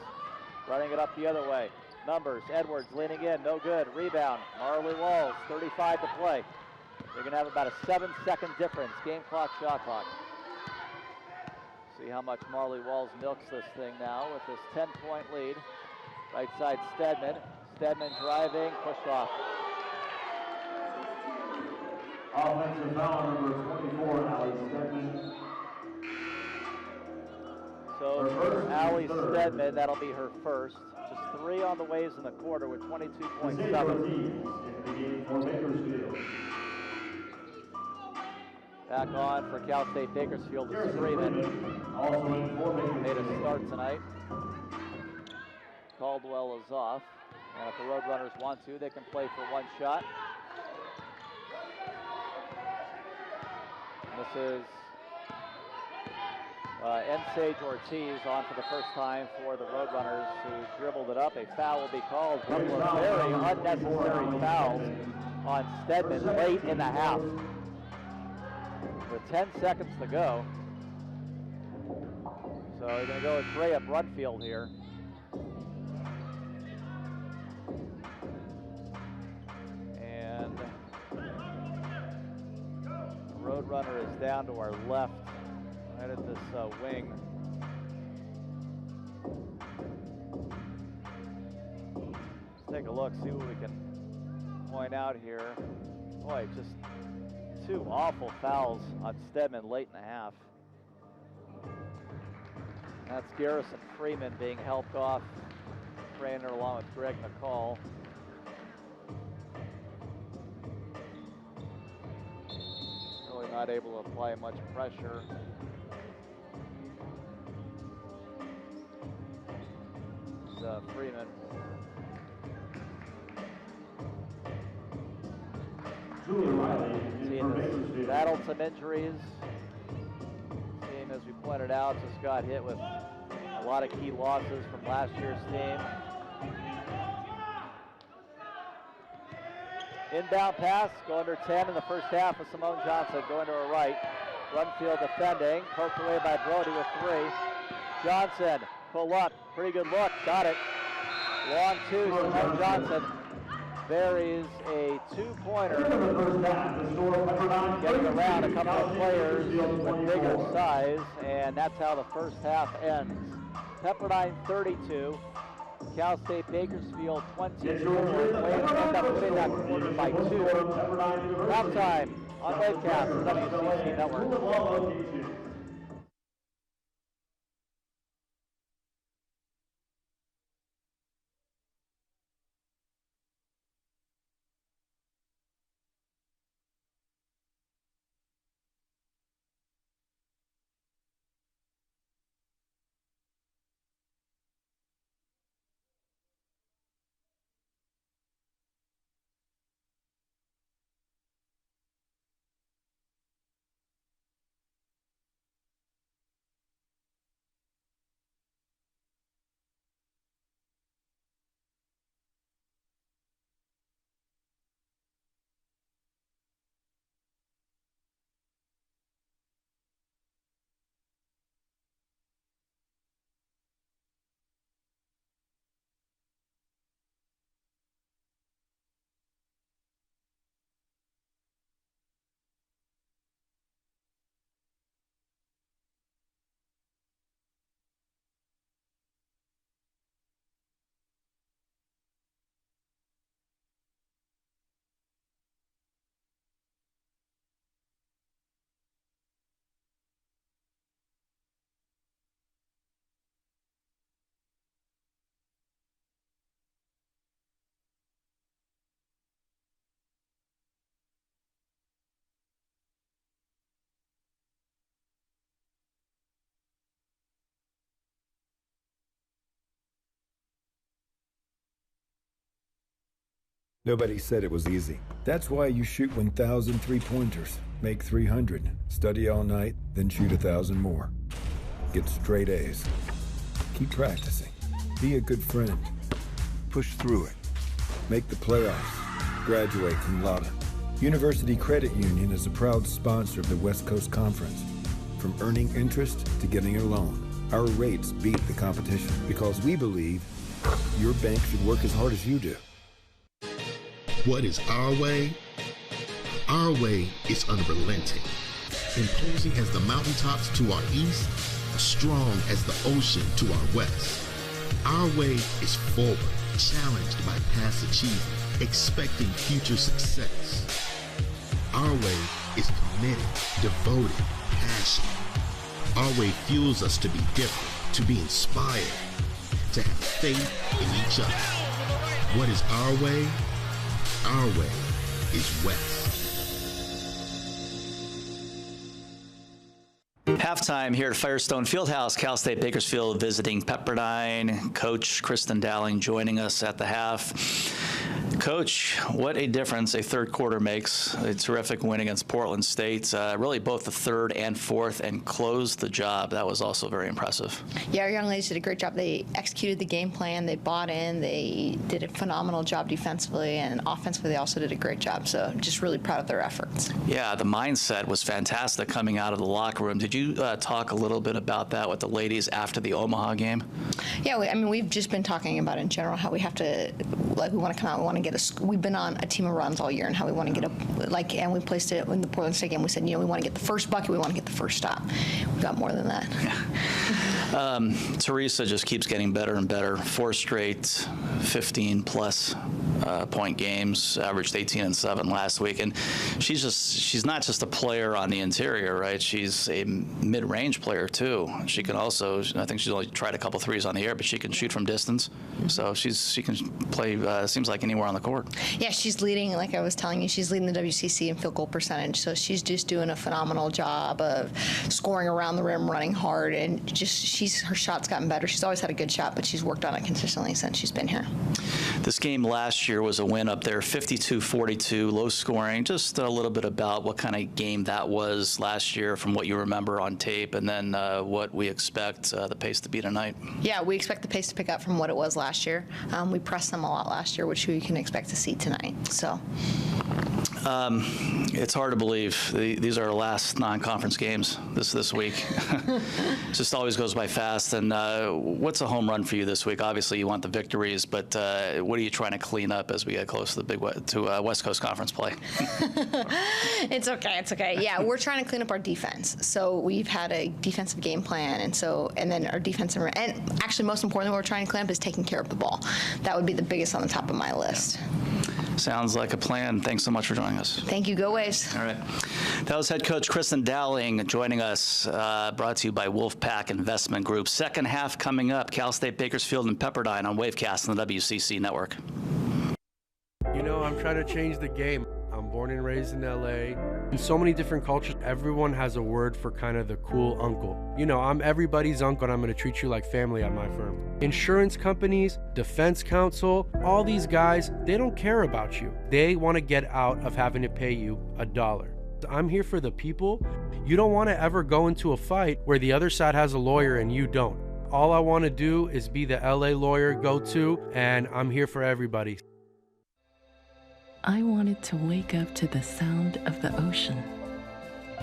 Running it up the other way. Numbers. Edwards leaning in. No good. Rebound. Marley Walls. 35 to play. They're going to have about a 7-second difference. Game clock, shot clock. See how much Marley Walls milks this thing now with this 10-point lead. Right side Stedman. Stedman driving. Pushed off. Offensive foul number 24, Allie Stedman. So for Allie Stedman, that'll be her first. Just 3 on the Waves in the quarter with 22.7. Back on for Cal State Bakersfield is Freeman. Made a start tonight. Caldwell is off. And if the Roadrunners want to, they can play for 1 shot. This is Nsage Ortiz on for the first time for the Roadrunners, who dribbled it up. A foul will be called. A couple of very unnecessary fouls on Stedman late in the half. With 10 seconds to go. So they're going to go with Drea Brunfield here. And the Roadrunner is down to our left, right at this wing. Let's take a look, see what we can point out here. Boy, just 2 awful fouls on Stedman late in the half. That's Garrison Freeman being helped off trainer along with Greg McCall. Really not able to apply much pressure. It's Freeman. Team has battled some injuries. Team, as we pointed out, just got hit with a lot of key losses from last year's team. Inbound pass, go under 10 in the first half with Simone Johnson going to her right. Brunfield defending, poked away by Brody with 3. Johnson, pull up, pretty good look, got it. Long 2, Simone Johnson buries a 2-pointer, getting around a couple of players with bigger size, and that's how the first half ends. Pepperdine 32, Cal State Bakersfield 24. Waves end up winning that quarter by 2. Halftime on Wavecast, WCC Network. Nobody said it was easy. That's why you shoot 1,000 3-pointers, make 300, study all night, then shoot 1,000 more. Get straight A's. Keep practicing. Be a good friend. Push through it. Make the playoffs. Graduate cum laude. University Credit Union is a proud sponsor of the West Coast Conference. From earning interest to getting a loan, our rates beat the competition because we believe your bank should work as hard as you do. What is our way? Our way is unrelenting, imposing as the mountaintops to our east, strong as the ocean to our west. Our way is forward, challenged by past achievement, expecting future success. Our Way is committed, devoted, passionate. Our Way fuels us to be different, to be inspired, to have faith in each other. What is our way? Our way is West. Halftime here at Firestone Fieldhouse. Cal State Bakersfield visiting Pepperdine. Coach Kristen Dowling joining us at the half. Coach, what a difference a third quarter makes. A terrific win against Portland State. Really both the third and fourth, and closed the job. That was also very impressive. Yeah, our young ladies did a great job. They executed the game plan. They bought in. They did a phenomenal job defensively, and offensively they also did a great job. So just really proud of their efforts. Yeah, the mindset was fantastic coming out of the locker room. Did you talk a little bit about that with the ladies after the Omaha game? Yeah, we've just been talking about in general how we have to, we want to come out, we want to get we've been on a team of runs all year, and how we want to get and we placed it in the Portland State game. We said, we want to get the first bucket, we want to get the first stop. We got more than that. Teresa just keeps getting better and better. 4 straight 15-plus point games, averaged 18 and 7 last week, and she's not just a player on the interior, right? She's a mid-range player too. She can also, I think she's only tried a couple threes on the air, but she can shoot from distance. So she can play. Seems like anywhere on the court. Yeah, she's leading. Like I was telling you, she's leading the WCC in field goal percentage. So she's just doing a phenomenal job of scoring around the rim, running hard, and her shot's gotten better. She's always had a good shot, but she's worked on it consistently since she's been here. This game last year was a win up there, 52-42, low scoring. Just a little bit about what kind of game that was last year from what you remember on tape, and then what we expect the pace to be tonight. Yeah, we expect the pace to pick up from what it was last year. We pressed them a lot last year, which we can expect to see tonight. So. It's hard to believe these are our last non-conference games this week. Just always goes by fast. And what's a home run for you this week? Obviously, you want the victories, but what are you trying to clean up as we get close to the West Coast Conference play? It's okay. It's okay. Yeah, we're trying to clean up our defense. So we've had a defensive game plan, and then our defensive, and actually most importantly, what we're trying to clean up is taking care of the ball. That would be the biggest on the top of my list. Sounds like a plan. Thanks so much for joining us. Thank you. Go Waves. All right. That was head coach Kristen Dowling joining us, brought to you by Wolfpack Investment Group. Second half coming up, Cal State Bakersfield and Pepperdine on Wavecast on the WCC network. I'm trying to change the game. I'm born and raised in LA. In so many different cultures, everyone has a word for kind of the cool uncle. I'm everybody's uncle, and I'm going to treat you like family at my firm. Insurance companies, defense counsel, all these guys, they don't care about you. They want to get out of having to pay you $1. I'm here for the people. You don't want to ever go into a fight where the other side has a lawyer and you don't. All I want to do is be the LA lawyer go-to, and I'm here for everybody. I wanted to wake up to the sound of the ocean.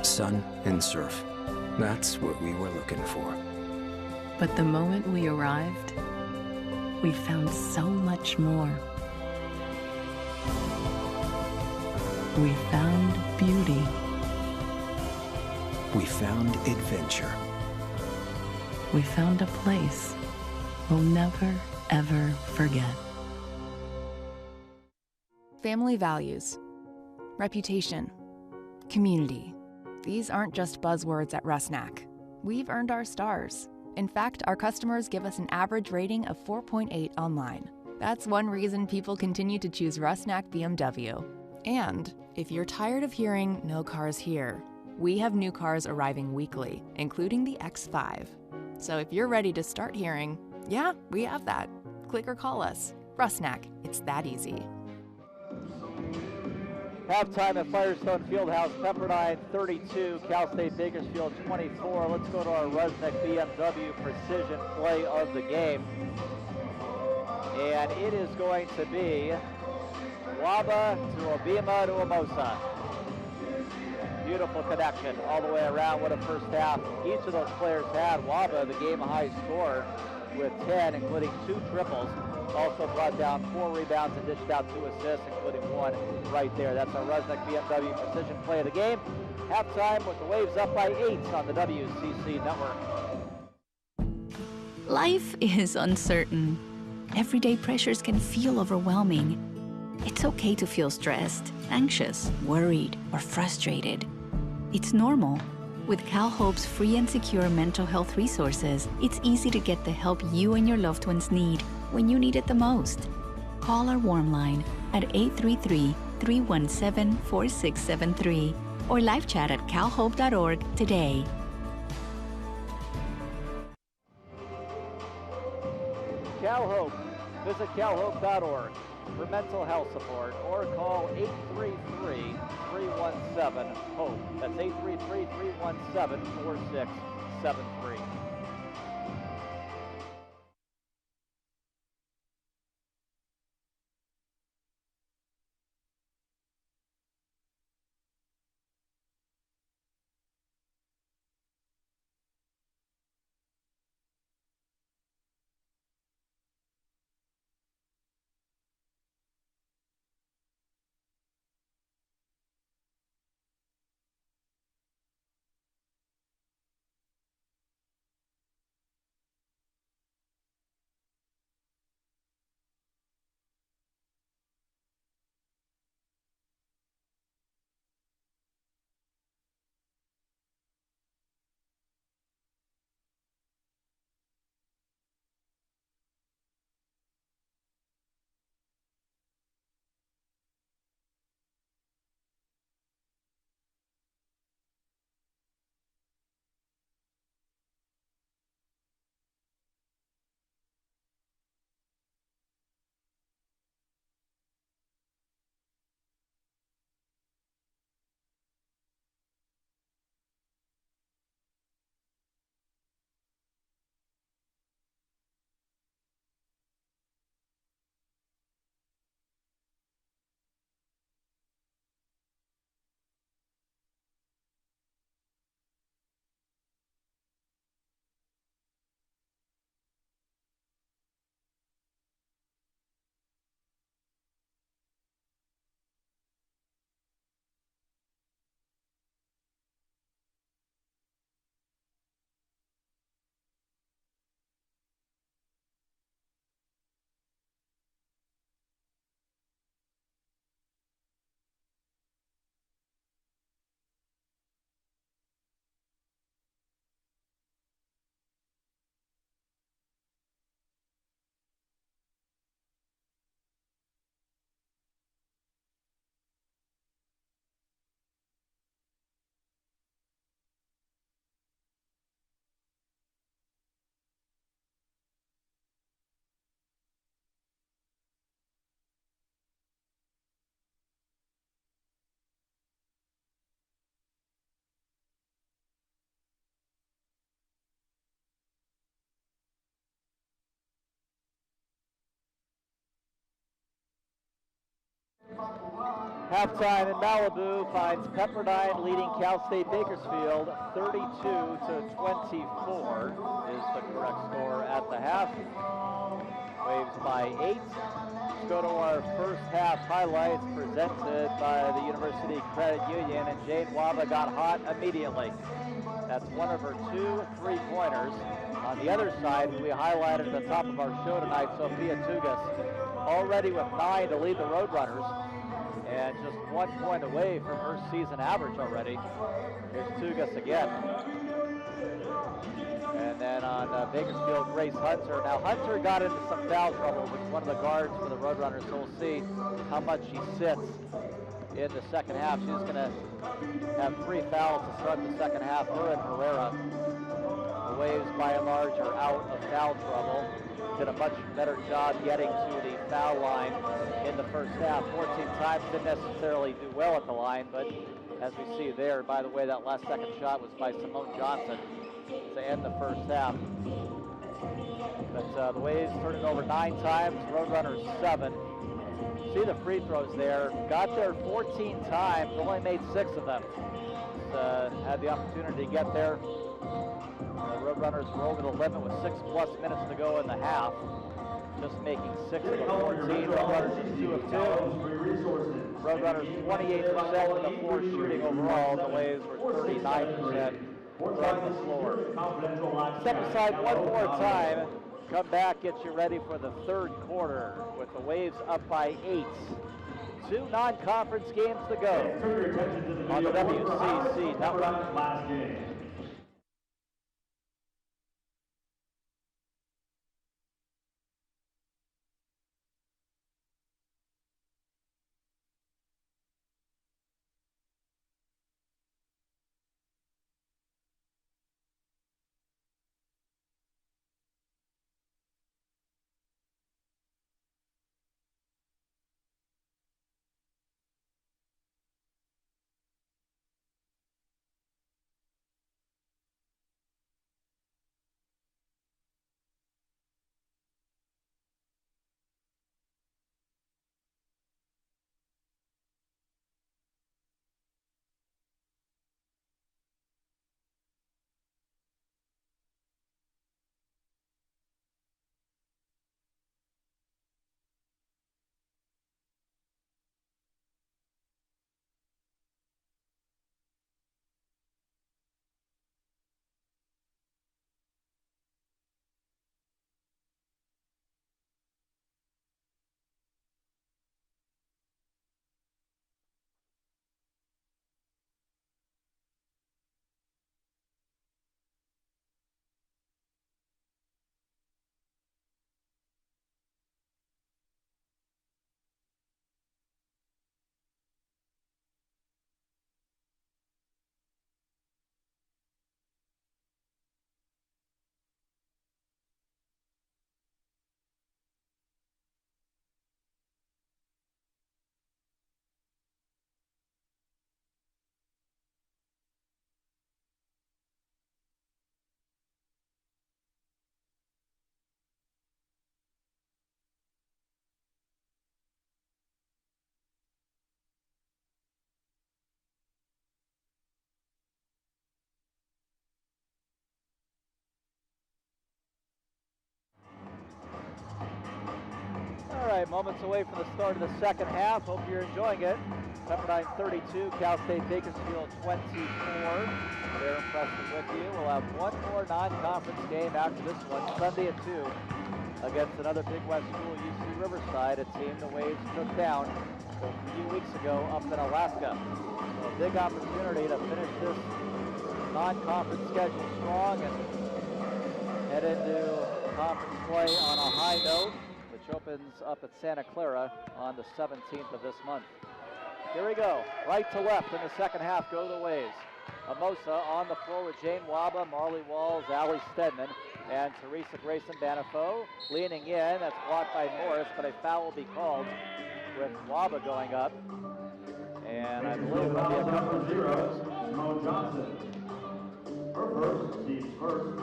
Sun and surf. That's what we were looking for. But the moment we arrived, we found so much more. We found beauty. We found adventure. We found a place we'll never, ever forget. Family values, reputation, community. These aren't just buzzwords at Rusnak. We've earned our stars. In fact, our customers give us an average rating of 4.8 online. That's one reason people continue to choose Rusnak BMW. And if you're tired of hearing no cars here, we have new cars arriving weekly, including the X5. So if you're ready to start hearing, yeah, we have that, click or call us. Rusnak, it's that easy. Halftime at Firestone Fieldhouse, Pepperdine 32, Cal State Bakersfield 24. Let's go to our Rusnak BMW precision play of the game. And it is going to be Waba to Obima to Omosa. Beautiful connection all the way around. What a first half each of those players had. Waba, the game high scorer, with 10, including 2 triples. Also brought down 4 rebounds and dished out 2 assists, including 1 right there. That's our Rusnak BMW precision play of the game. Halftime with the Waves up by 8 on the WCC network. Life is uncertain. Everyday pressures can feel overwhelming. It's okay to feel stressed, anxious, worried, or frustrated. It's normal. With CalHope's free and secure mental health resources, it's easy to get the help you and your loved ones need when you need it the most. Call our warm line at 833-317-4673 or live chat at calhope.org today. CalHope. Visit calhope.org for mental health support or call 833-317-HOPE. That's 833-317-4673. Halftime in Malibu finds Pepperdine leading Cal State Bakersfield 32-24 is the correct score at the half. Waves by 8. Let's go to our first half highlights presented by the University Credit Union, and Jane Waba got hot immediately. That's one of her 2 3-pointers. On the other side, we highlighted at the top of our show tonight, Sophia Tugas, already with 9 to lead the Roadrunners, and just 1 point away from her season average already. Here's Tugas again. And then on Bakersfield, Grace Hunter. Now Hunter got into some foul trouble with one of the guards for the Roadrunners, so we'll see how much she sits in the second half. She's going to have 3 fouls to start the second half, her and Herrera. The Waves, by and large, are out of foul trouble. Did a much better job getting to the foul line in the first half. 14 times, didn't necessarily do well at the line, but as we see there, by the way, that last second shot was by Simone Johnson to end the first half. But the Waves turned it over 9 times, Roadrunners 7. See the free throws there. Got there 14 times, only made 6 of them. Had the opportunity to get there. The Roadrunners were over the limit with 6+ minutes to go in the half. Just making 6 of the 14. Roadrunners is 2 of 2. Roadrunners 28% of the floor shooting overall. The Waves were 39% from the floor. Step aside one more time Come back, get you ready for the third quarter with the Waves up by 8. 2 non-conference games to go on the WCC Network. Last game. All right, moments away from the start of the second half. Hope you're enjoying it. Pepperdine 32, Cal State Bakersfield 24. They're impressive with you. We'll have one more non-conference game after this one, Sunday at 2, against another Big West school, UC Riverside, a team the Waves took down a few weeks ago up in Alaska. So a big opportunity to finish this non-conference schedule strong and head into conference play on a high note, which opens up at Santa Clara on the 17th of this month. Here we go, right to left in the second half go the Waves. Amosa on the floor with Jane Waba, Marley Walls, Allie Stedman, and Teresa Grayson Banifo leaning in. That's blocked by Morris, but a foul will be called with Waba going up. And I believe it'll be a couple of zeros. Mo Johnson. Her first, team's first.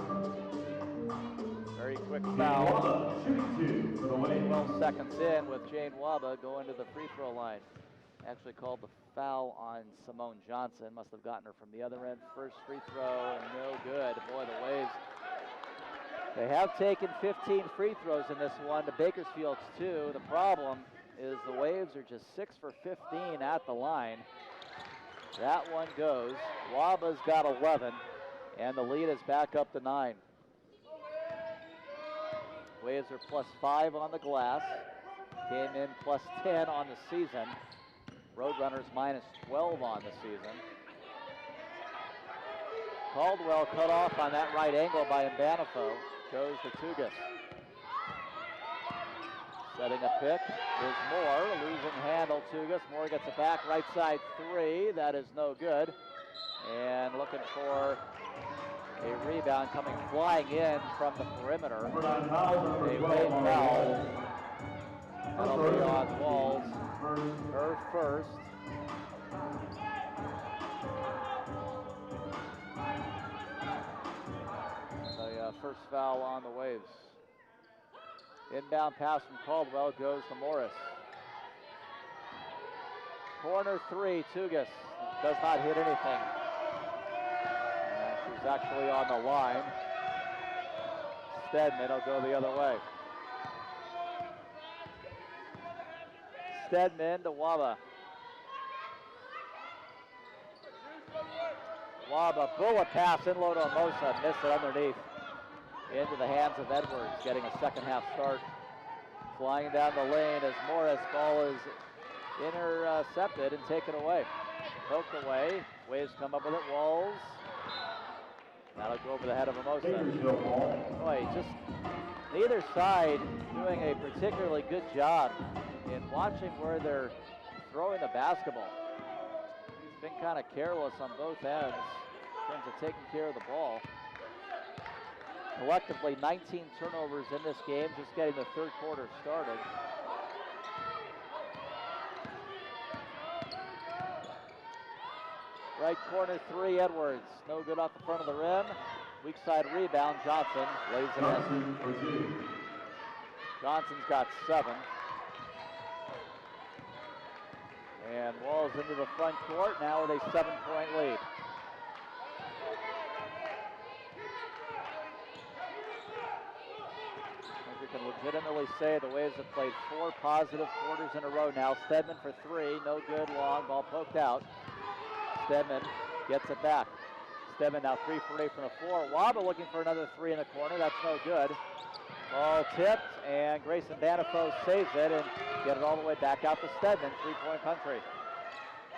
Very quick foul. Shooting 2 for the Waves. 12 seconds in with Jane Waba going to the free throw line. Actually called the foul on Simone Johnson. Must have gotten her from the other end. First free throw, no good. Boy, the Waves, they have taken 15 free throws in this one. The Bakersfield's 2. The problem is the Waves are just 6 for 15 at the line. That one goes. Waba's got 11, and the lead is back up to 9. Waves are +5 on the glass. Came in +10 on the season. Roadrunners -12 on the season. Caldwell cut off on that right angle by Mbanifo. Goes to Tugas. Setting a pick is Moore. Losing handle Tugas. Moore gets it back. Right side 3. That is no good. And looking for a rebound coming flying in from the perimeter. A Wave foul. That'll be on Walls. Her first. The first foul on the Waves. Inbound pass from Caldwell goes to Morris. Corner 3, Tugas does not hit anything. And she's actually on the line. Stedman will go the other way. Stedman to Waba. Waba, bullet pass in low to Amosa, missed it underneath. into the hands of Edwards, getting a second half start. Flying down the lane as Morris, ball is intercepted and taken away. Poked away, Waves come up with it, Walls. That'll go over the head of Amosa. Boy, just neither side doing a particularly good job in watching where they're throwing the basketball. It's been kind of careless on both ends in terms of taking care of the ball. Collectively, 19 turnovers in this game, just getting the third quarter started. Right corner three, Edwards. No good off the front of the rim. Weak side rebound, Johnson lays it in. Johnson's got 7. And Walls into the front court, now with a 7-point lead. You can legitimately say the Waves have played 4 positive quarters in a row now. Stedman for 3, no good, long, ball poked out. Stedman gets it back. Stedman now 3 for 8 from the floor. Waba looking for another 3 in the corner, that's no good. Ball tipped, and Grayson Banifo saves it and get it all the way back out to Stedman, 3-point country.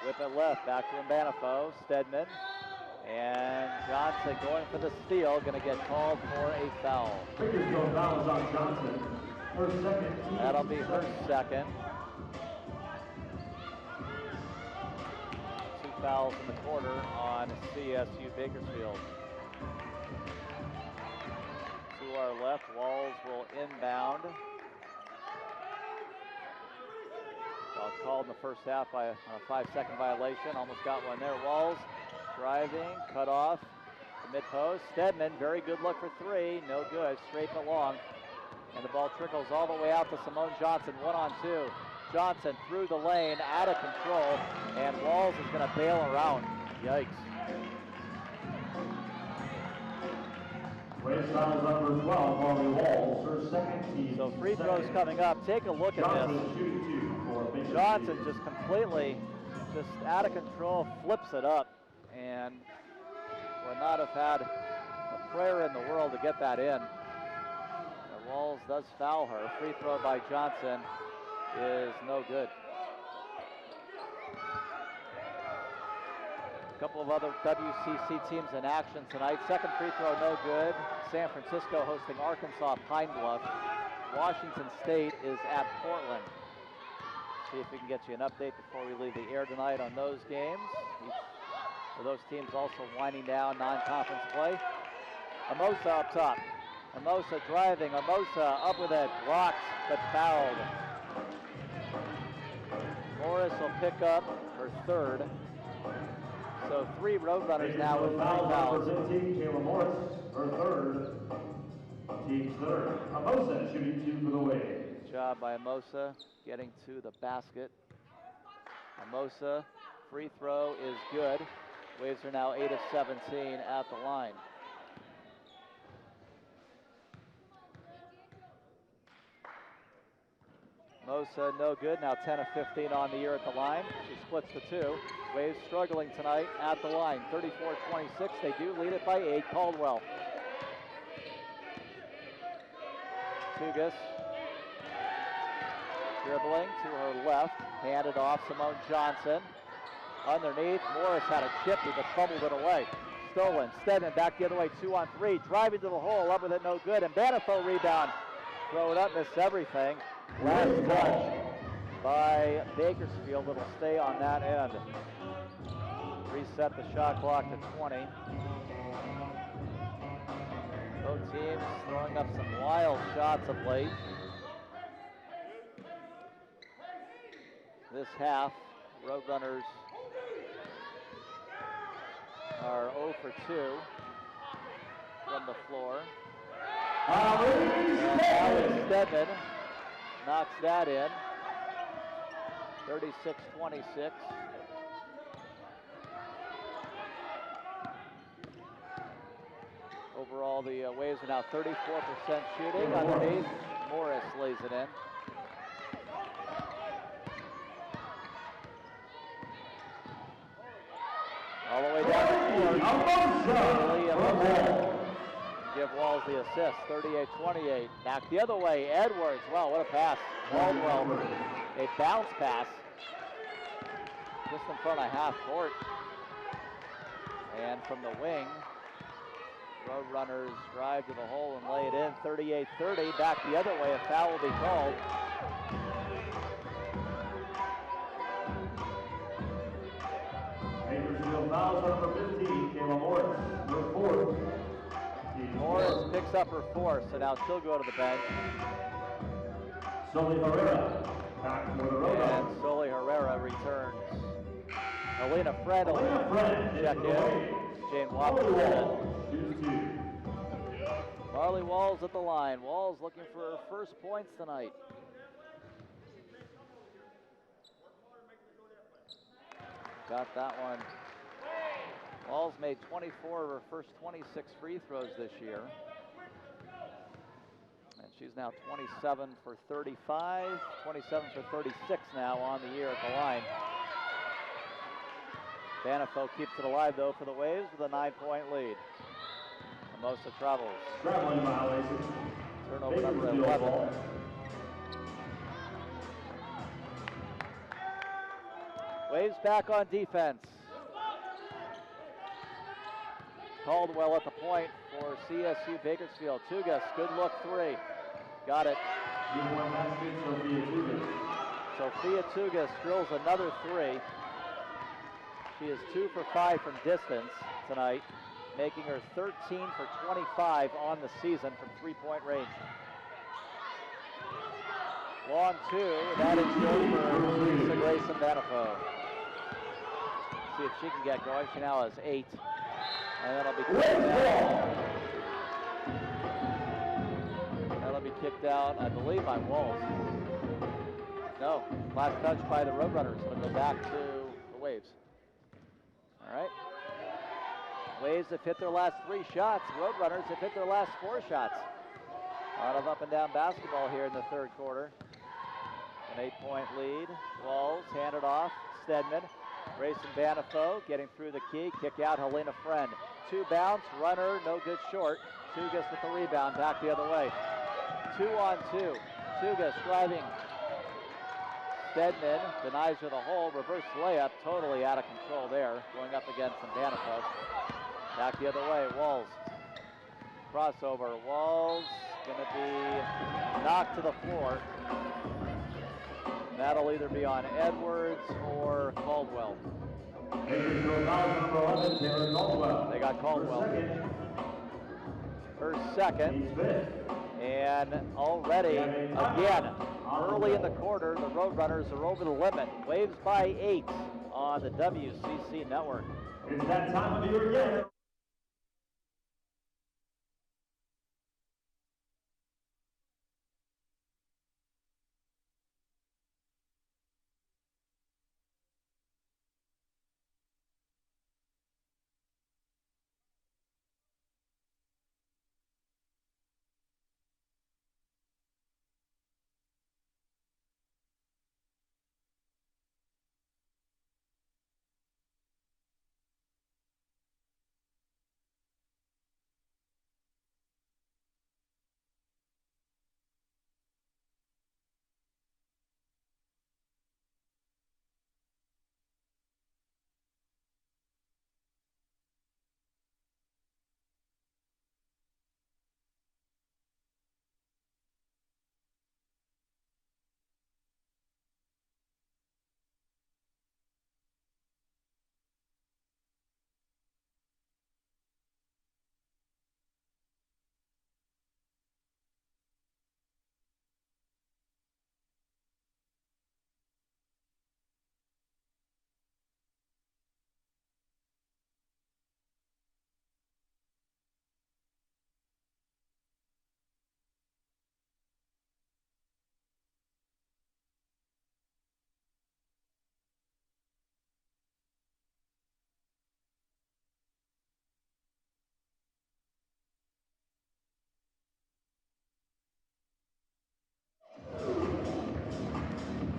Whip it left, back to Banifo, Stedman. And Johnson going for the steal, going to get called for a foul. That'll be her second. 2 fouls in the quarter on CSU Bakersfield. To our left, Walls will inbound. Called in the first half by a 5-second violation. Almost got one there. Walls driving, cut off the mid-post. Stedman, very good look for 3. No good, straight along. And the ball trickles all the way out to Simone Johnson, 1-on-2. Johnson through the lane, out of control, and Walls is going to bail around. Yikes. So free throws coming up. Take a look at this. Johnson just completely out of control, flips it up, and would not have had a prayer in the world to get that in. And Walls does foul her. Free throw by Johnson is no good. A couple of other WCC teams in action tonight. Second free throw, no good. San Francisco hosting Arkansas Pine Bluff. Washington State is at Portland. See if we can get you an update before we leave the air tonight on those games. Each of those teams also winding down non-conference play. Amosa up top. Amosa driving. Amosa up with it. Blocked, but fouled. Morris will pick up her third. So 3 Roadrunners now with 3 fouls. Kayla Morris, her third. Team's third. Amosa shooting 2 for the Waves. Good job by Amosa getting to the basket. Amosa, free throw is good. Waves are now 8 of 17 at the line. Amosa no good, now 10 of 15 on the year at the line. She splits the 2. Waves struggling tonight at the line, 34-26. They do lead it by 8. Caldwell. Tugas dribbling to her left, handed off Simone Johnson. Underneath, Morris had a chip, but fumbled it away. Stolen, Stedman back the other way, 2-on-3, driving to the hole, up with it, no good, and Banifo rebound. Throw it up, miss everything. Last touch by Bakersfield, it'll stay on that end. Reset the shot clock to 20. Both teams throwing up some wild shots of late. This half, Roadrunners are 0 for 2 from the floor. And Alex Stedman knocks that in, 36-26. Overall, the Waves are now 34% shooting. Underneath, Morris lays it in. All the way down the court. give Walls the assist, 38-28. Back the other way, Edwards. Wow, what a pass. Caldwell, a bounce pass. Just in front of half court. And from the wing, Roadrunners drive to the hole and lay it in, 38-30. Back the other way, a foul will be called. Bakersfield fouls number 15, Kayla Morris, her fourth. Morris picks up her fourth, so now she'll go to the bench. Sully Herrera, back for the road. And Sully Herrera returns. Alina Fred check in. Jane Wapner. Marley Walls at the line. Walls looking for her first points tonight. Got that one. Walls made 24 of her first 26 free throws this year. And she's now 27 for 35, 27 for 36 now on the year at the line. Banifo keeps it alive though for the Waves with a 9-point lead. Hermosa travels. Traveling violation. Turnover number 11. Waves back on defense. Caldwell at the point for CSU Bakersfield. Tugas, good look three. Got it. Sophia Tugas drills another three. She is 2 for 5 from distance tonight, making her 13 for 25 on the season from three-point range. Long two, that is good for Lisa Grayson Banifo. See if she can get going. She now has 8. And that'll be kicked out. That'll be kicked out, I believe, by Walls. No, last touch by the Roadrunners. It'll go back to the Waves. All right. Waves have hit their last 3 shots. Roadrunners have hit their last 4 shots. A lot of up and down basketball here in the third quarter. An 8-point lead. Walls hand it off. Stedman. Grayson Banifo getting through the key. Kick out Helena Friend. 2 bounce. Runner. No good short. Tugas with the rebound. Back the other way. 2-on-2. Tugas driving. Stedman denies her the hole. Reverse layup. Totally out of control there. Going up against Banifo. Back the other way. Walls. Crossover. Walls going to be knocked to the floor. That'll either be on Edwards or Caldwell. They got Caldwell. Her second. And already, again, early in the quarter, the Roadrunners are over the limit. Waves by 8 on the WCC network. It's that time of year again.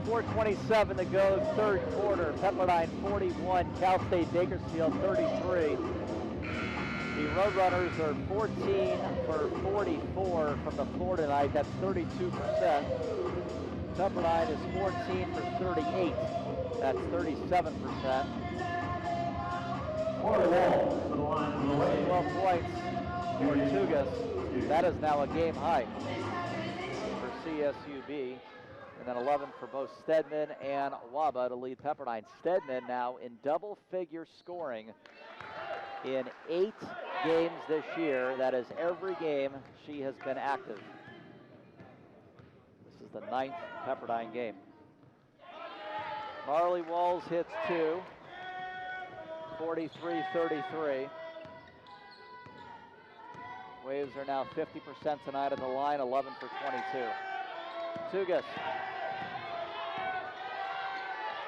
.427 to go, third quarter. Pepperdine 41, Cal State Bakersfield 33. The Roadrunners are 14 for 44 from the floor tonight. That's 32%. Pepperdine is 14 for 38. That's 37%. 12 points for Tugas. That is now a game high for CSUB. And then 11 for both Stedman and Waba to lead Pepperdine. Stedman now in double-figure scoring in 8 games this year. That is every game she has been active. This is the 9th Pepperdine game. Marley Walls hits 2, 43-33. Waves are now 50% tonight at the line, 11 for 22. Tugas.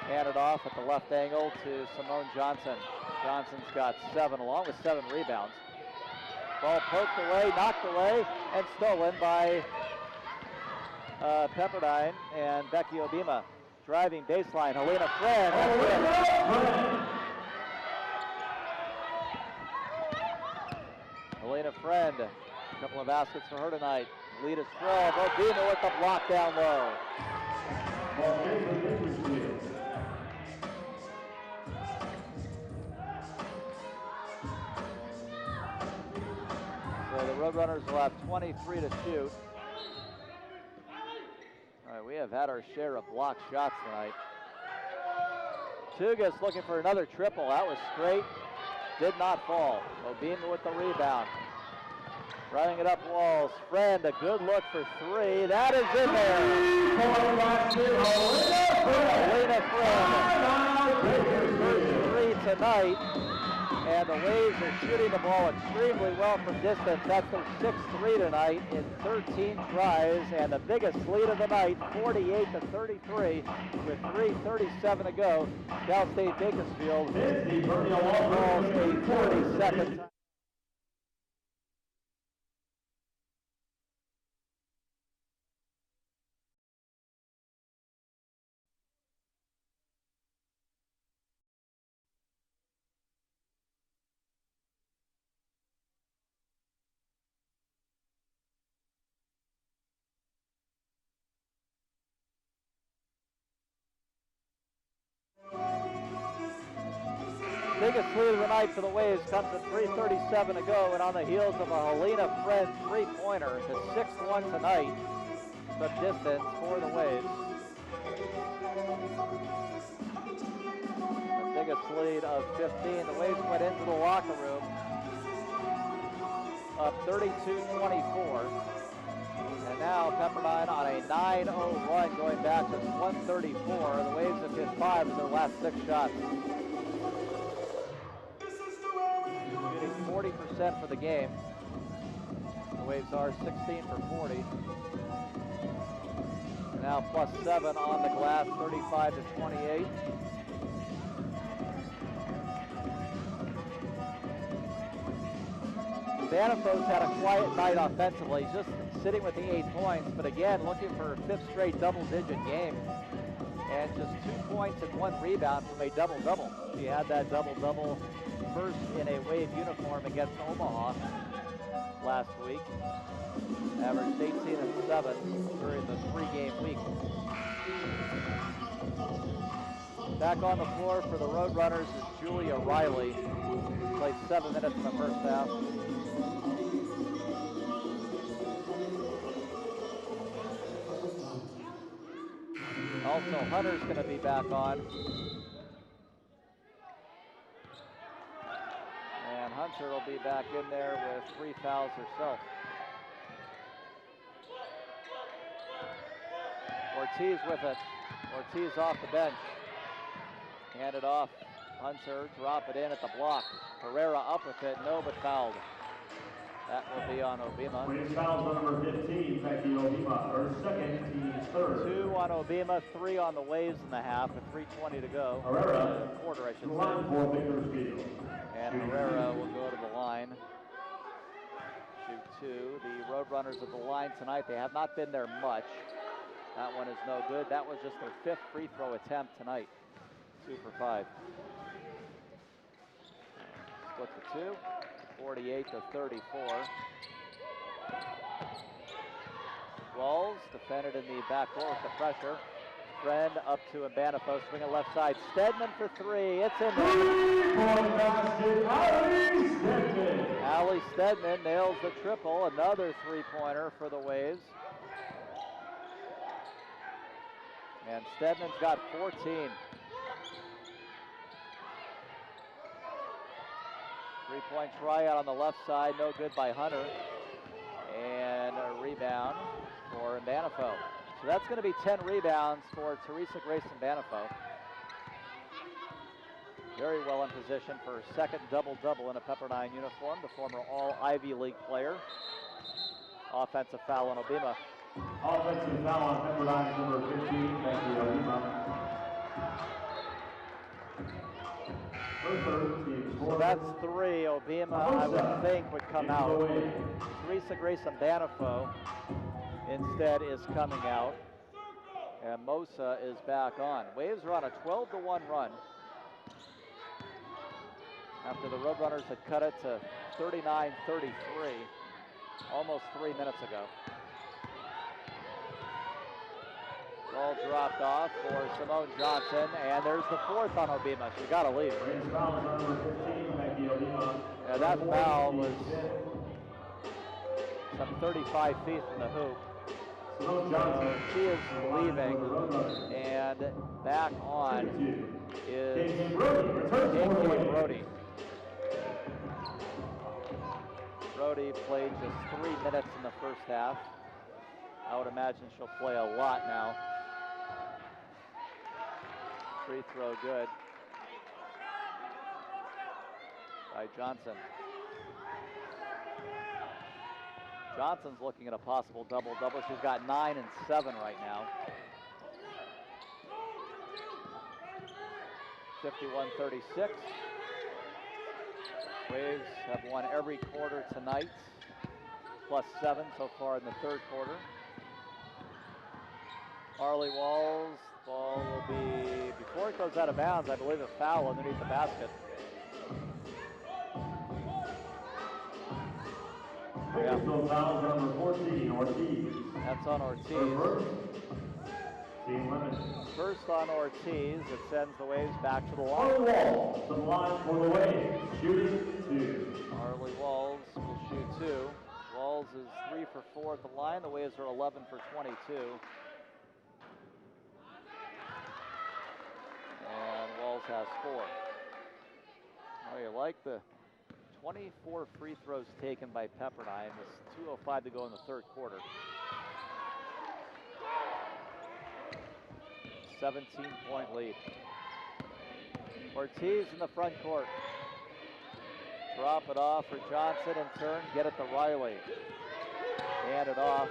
Handed off at the left angle to Simone Johnson. Johnson's got 7, along with 7 rebounds. Ball poked away, knocked away, and stolen by Pepperdine and Becky Obima. Driving baseline, Helena Friend. Helena Friend, a couple of baskets for her tonight. Lead is 12. Obima with the block down low. So the Roadrunners will have 23 to shoot. All right, we have had our share of blocked shots tonight. Tugas looking for another triple. That was straight. Did not fall. Obima with the rebound. Running it up Walls. Friend, a good look for 3. That is in there. Helena Friend. First 3 tonight. And the Waves are shooting the ball extremely well from distance. That's their 6th 3 tonight in 13 tries. And the biggest lead of the night, 48-33, with 3:37 to go. Cal State Bakersfield calls a 40-second time. Biggest lead of the night for the Waves comes at 3:37 to go, and on the heels of a Helena Friend 3-pointer, the 6th one tonight from distance for the Waves. The biggest lead of 15. The Waves went into the locker room up 32-24. And now Pepperdine on a 9-0 run going back to 134. The Waves have hit 5 of their last 6 shots. Shooting 40% for the game. The Waves are 16 for 40. And now +7 on the glass, 35-28. Banifos had a quiet night offensively, just sitting with the 8 points, but again, looking for a 5th straight double-digit game. And just 2 points and 1 rebound from a double-double. She had that double-double first in a Wave uniform against Omaha last week. Averaged 18 and 7 during the 3-game week. Back on the floor for the Roadrunners is Julia Riley. Played 7 minutes in the first half. Also, Hunter's going to be back on. And Hunter will be back in there with 3 fouls herself. Ortiz with it. Ortiz off the bench. Hand it off. Hunter, drop it in at the block. Herrera up with it, no, but fouled. That will be on Obima. Waves foul number 15, Becky Obima, her second, team's third. 2 on Obima, 3 on the Waves in the half, with 3:20 to go. Herrera, quarter, I should line say. for Bakersfield. And Herrera will go to the line. Shoot 2. The Roadrunners at the line tonight, they have not been there much. That one is no good. That was just their 5th free throw attempt tonight. 2 for 5. Split the 2. 48-34. Walls defended in the back door with the pressure. Friend up to Mbanifo, swing it left side. Stedman for three. It's in there. Three-point basket, Ali Stedman. Ali Stedman nails the triple. Another three-pointer for the Waves. And Stedman's got 14. Three-point tryout on the left side, no good by Hunter. And a rebound for Mbanifo. So that's going to be 10 rebounds for Teresa Grace Mbanifo. Very well in position for her second double-double in a Pepperdine uniform, the former All-Ivy League player. Offensive foul on Obima. Offensive foul on Pepperdine, number 15, Becky Obima. So that's three. Obima, I would think, would come out. Teresa Grace Mbanifo instead is coming out. And Mosa is back on. Waves are on a 12-1 run after the Roadrunners had cut it to 39-33 almost 3 minutes ago. Ball dropped off for Simone Johnson, and there's the fourth on Obima. She got to leave. Yeah, that foul was some 35 feet from the hoop. She is leaving, and back on is Katie Brody. Brody played just 3 minutes in the first half. I would imagine she'll play a lot now. Free throw good by Johnson. Johnson's looking at a possible double-double. She's got 9 and 7 right now. 51-36. Waves have won every quarter tonight, +7 so far in the third quarter. Marley Walls, ball will be, before it goes out of bounds, I believe a foul underneath the basket. Yeah. Number 14, Ortiz. That's on Ortiz. Team limit. First on Ortiz, it sends the Waves back to the Marley line. Walls, to the line for the Waves, shooting 2. Marley Walls will shoot 2. Walls is 3 for 4 at the line. The Waves are 11 for 22. And Walls has 4. Oh, you like the 24 free throws taken by Pepperdine with 2:05 to go in the third quarter. 17-point lead. Ortiz in the front court. Drop it off for Johnson in turn. Get it to Riley. Hand it off.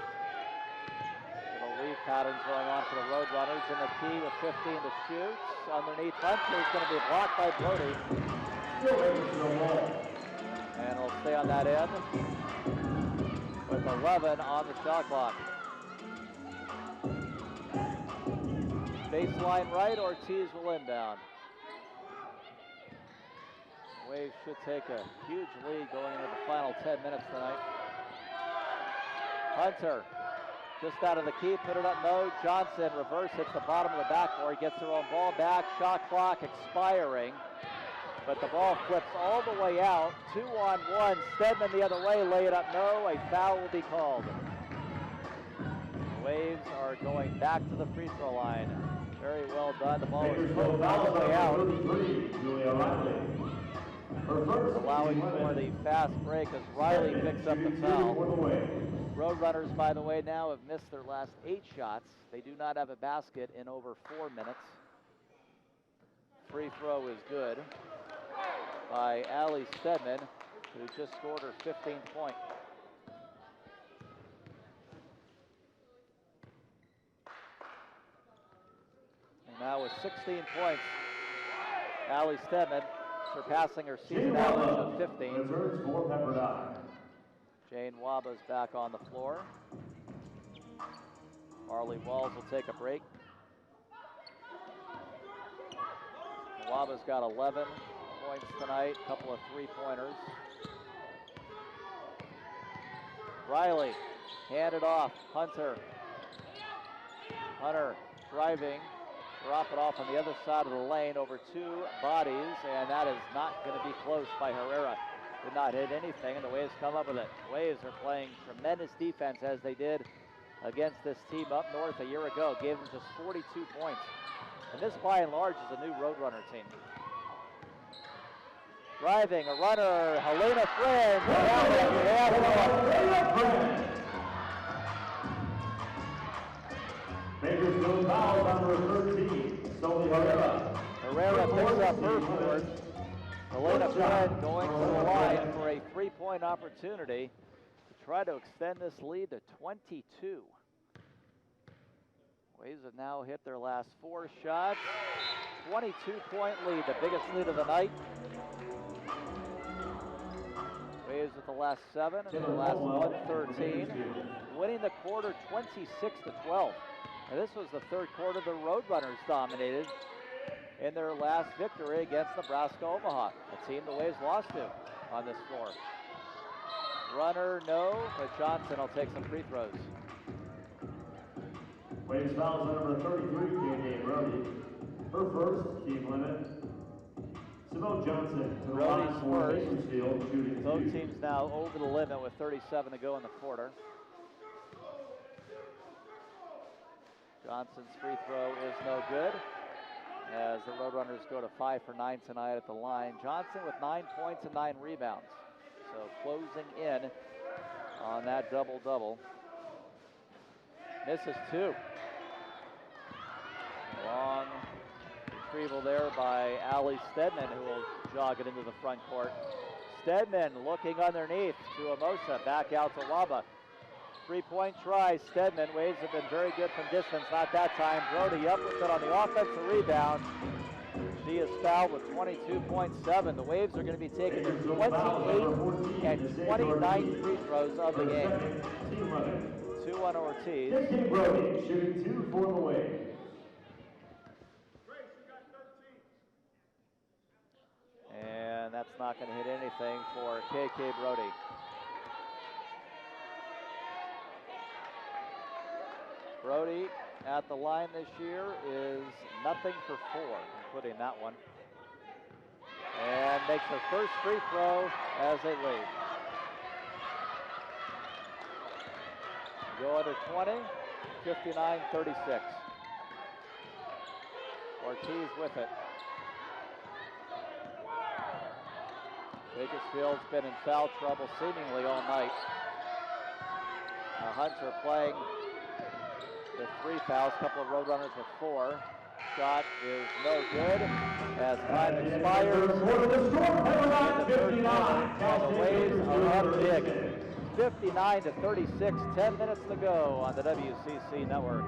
Little lead patterns going on for the Roadrunners. In the key with 15 to shoot. Underneath Hunter is going to be blocked by Brody. And it'll stay on that end with 11 on the shot clock. Baseline right, Ortiz will inbound. Waves should take a huge lead going into the final 10 minutes tonight. Hunter, just out of the key, put it up, no. Johnson, reverse, hits the bottom of the backboard, gets her own ball back, shot clock expiring. But the ball flips all the way out, 2-on-1, Stedman the other way, lay it up, no, a foul will be called. The Waves are going back to the free throw line. Very well done, the ball is flipped all the way out. Allowing for the fast break as Riley picks up the foul. Roadrunners, by the way, now have missed their last 8 shots. They do not have a basket in over 4 minutes. Free throw is good by Ali Stedman, who just scored her 15th point. And now with 16 points, Ali Stedman surpassing her season average of 15. Jane Waba's back on the floor. Marley Walls will take a break. Waba's got 11 points tonight, a couple of three-pointers. Riley, hand it off. Hunter driving, drop it off on the other side of the lane over two bodies, and that is not going to be close by Herrera. Did not hit anything, and the Waves come up with it. Waves are playing tremendous defense as they did against this team up north a year ago. Gave them just 42 points. And this, by and large, is a new Roadrunner team. Driving, a runner, Helena Friend. Bakersfield foul number 13, Sophie Herrera. Herrera picks up her fourth. Helena Friend going to the line for a three-point opportunity to try to extend this lead to 22. Waves have now hit their last four shots. 22-point lead, the biggest lead of the night. Waves with the last seven and the last 113. Winning the quarter 26-12. Now this was the third quarter the Roadrunners dominated in their last victory against Nebraska Omaha, a team the Waves lost to on this floor. Runner, no, but Johnson will take some free throws. Waves fouls number 33, J.J. Brody. Her first, team limit. Simone Johnson to the line for Bakersfield, shooting Both two. teams now over the limit with 37 to go in the quarter. Johnson's free throw is no good as the Roadrunners go to 5 for 9 tonight at the line. Johnson with 9 points and 9 rebounds. So closing in on that double-double. Misses two. Long retrieval there by Allie Stedman, who will jog it into the front court. Stedman looking underneath to Amosa, back out to Waba. Three-point try, Stedman. Waves have been very good from distance, not that time. Brody up with it on the offensive rebound. She is fouled with 22.7. The Waves are going to be taking their 28 and 29 free throws of the game. Two on Ortiz. J.J. Brody shooting two for the Waves. And that's not going to hit anything for KK Brody. Brody at the line this year is nothing for 4, including that one. And makes her first free throw as they lead. Go under 20, 59-36. Ortiz with it. Bakersfield's been in foul trouble seemingly all night. Hunter playing with 3 fouls, a couple of Roadrunners with 4. Shot is no good as time expires. And the Waves are up big. 59-36, 10 minutes to go on the WCC network.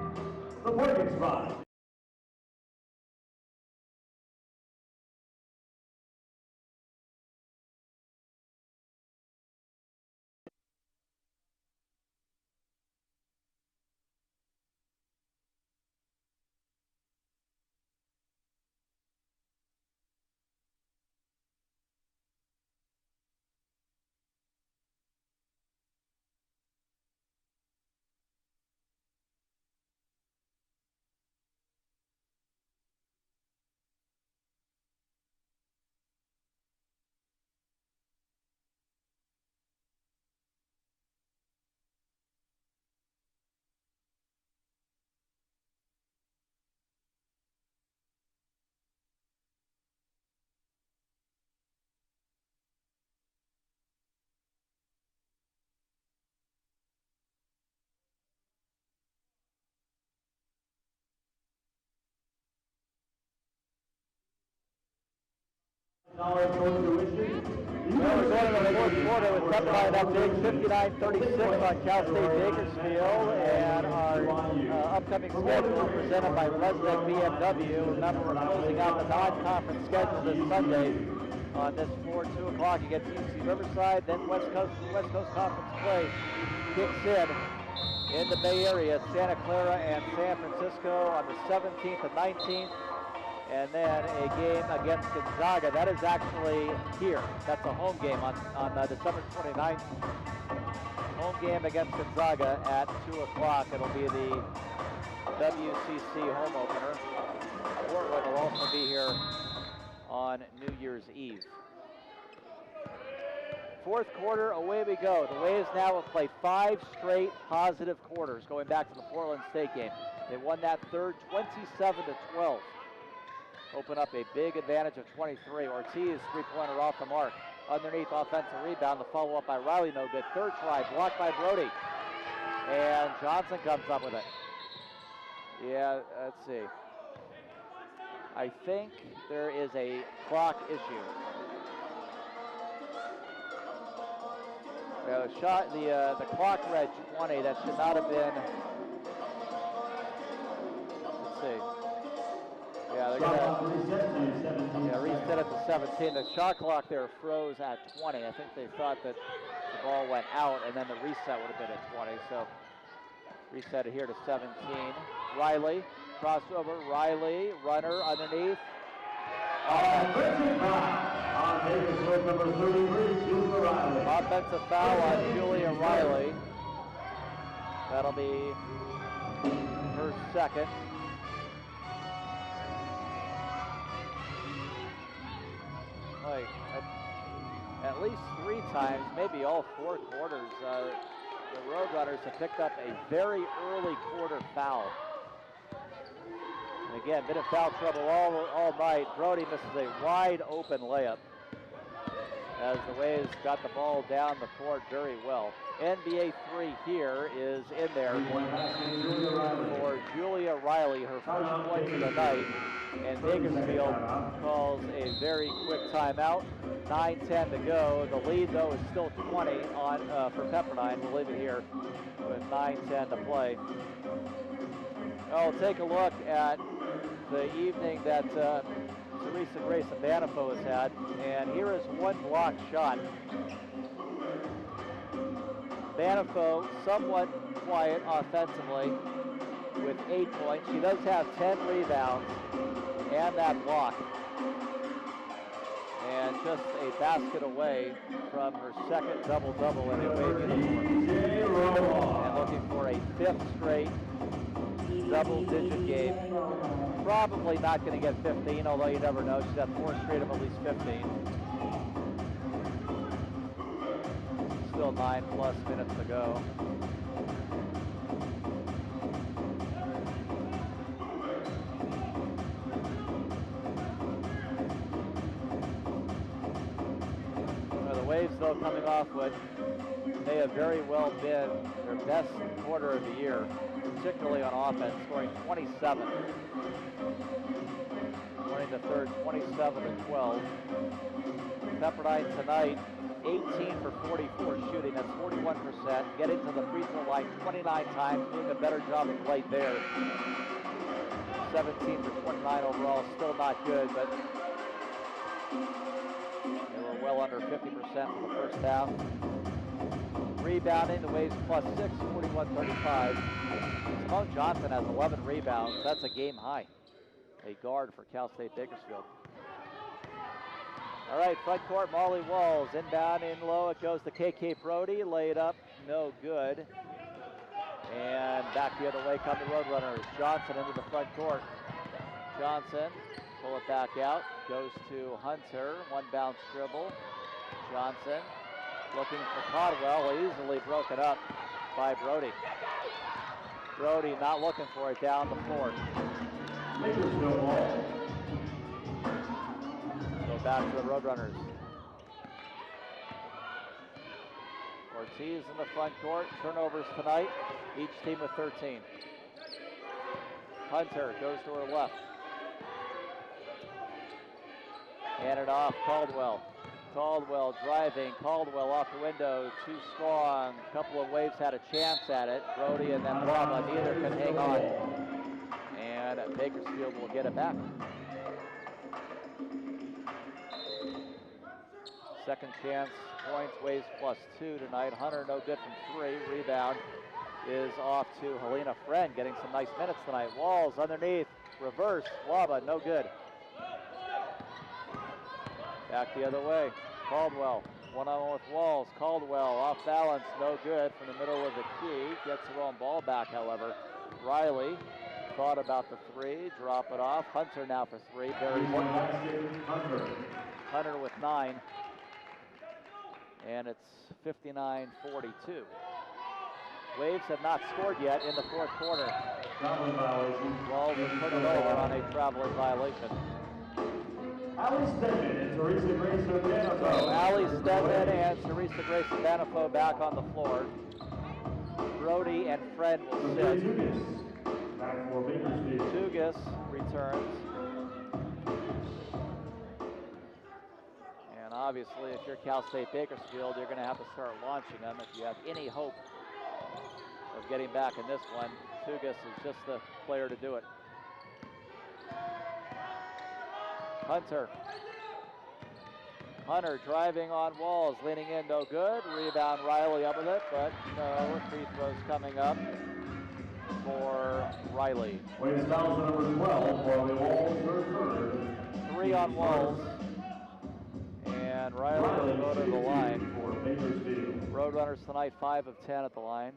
The working spot. We're going to the fourth quarter with Pepperdine up big, 59-36 on Cal State Bakersfield, and our upcoming schedule presented by Resident BMW. Remember, we're closing out the non-conference schedule this Sunday on this 2 o'clock against UC Riverside. Then West Coast Conference play kicks in the Bay Area, Santa Clara and San Francisco on the 17th and 19th. And then a game against Gonzaga. That is actually here. That's a home game on December 29th. home game against Gonzaga at 2 o'clock. It'll be the WCC home opener. Portland will also be here on New Year's Eve. Fourth quarter, away we go. The Waves now have played 5 straight positive quarters going back to the Portland State game. They won that third 27-12. Open up a big advantage of 23. Ortiz, three-pointer off the mark. Underneath, offensive rebound. The follow-up by Riley, no good. Third try, blocked by Brody. And Johnson comes up with it. Yeah, let's see. I think there is a clock issue. The clock read 20. That should not have been. Let's see. Yeah, they're gonna reset it to 17. The shot clock there froze at 20. I think they thought that the ball went out, and then the reset would have been at 20. So reset it here to 17. Riley, crossover. Riley, runner underneath. Offensive foul on Julia Riley. That'll be her second. Like at least 3 times, maybe all 4 quarters, the Roadrunners have picked up a very early quarter foul. And again, bit of foul trouble all night. Brody misses a wide open layup as the Waves got the ball down the court very well. NBA 3 here is in there for Julia Riley, her first point of the night. And Bakersfield calls a very quick timeout. 9:10 to go. The lead, though, is still 20 on for Pepperdine. We'll leave it here with 9:10 to play. I'll take a look at the evening that Teresa Grace and Banifo has had, and here is one blocked shot. Banifo somewhat quiet offensively with 8 points. She does have 10 rebounds and that block. And just a basket away from her second double-double in a Wave uniform. And looking for a 5th straight double-digit game. Probably not going to get 15, although you never know. She's had 4 straight of at least 15. Still 9+ minutes to go. Waves, though, coming off what may have very well been their best quarter of the year, particularly on offense, scoring 27. Winning the third 27-12. Pepperdine tonight, 18 for 44 shooting. That's 41%. Getting to the free throw line 29 times, doing a better job of play there. 17 for 29 overall, still not good, but well under 50% for the first half. Rebounding, the Waves +6, 41-35. Simone Johnson has 11 rebounds. That's a game high. A guard for Cal State Bakersfield. All right, front court, Molly Walls. Inbound, in low, it goes to KK Brody. Laid up, no good. And back the other way come the Roadrunners. Johnson into the front court. Johnson, pull it back out. Goes to Hunter, one bounce dribble. Johnson looking for Caldwell, easily broken up by Brody. Brody not looking for it down the floor. Go back to the Roadrunners. Ortiz in the front court, turnovers tonight, each team with 13. Hunter goes to her left. Hand it off, Caldwell. Caldwell driving, Caldwell off the window, too strong. A couple of Waves had a chance at it. Brody and then Brava, neither can hang on. And Bakersfield will get it back. Second chance points, Waves +2 tonight. Hunter no good from 3. Rebound is off to Helena Friend, getting some nice minutes tonight. Walls underneath, reverse, Waba, no good. Back the other way, Caldwell One-on-one with Walls. Caldwell off balance, no good from the middle of the key. Gets her own ball back, however. Riley thought about the three, drop it off. Hunter now for three. Buries Hunter with 9. And it's 59-42. Waves have not scored yet in the fourth quarter. Walls will turn it over on a traveling violation. Allie Stedman and Teresa Grace Banafo. So Allie Stedman and Teresa Grace Banafo back on the floor. Brody and Fred will sit. Back for Bakersfield. Tugas returns. And obviously, if you're Cal State Bakersfield, you're going to have to start launching them if you have any hope of getting back in this one. Tugas is just the player to do it. Hunter driving on Walls, leaning in, no good. Rebound, Riley up with it, but no free throws coming up for Riley. Waves fouls number 12 for the Walls, third. 3 on Walls. And Riley will go to the line. For Bakersfield. Roadrunners tonight, 5 of 10 at the line.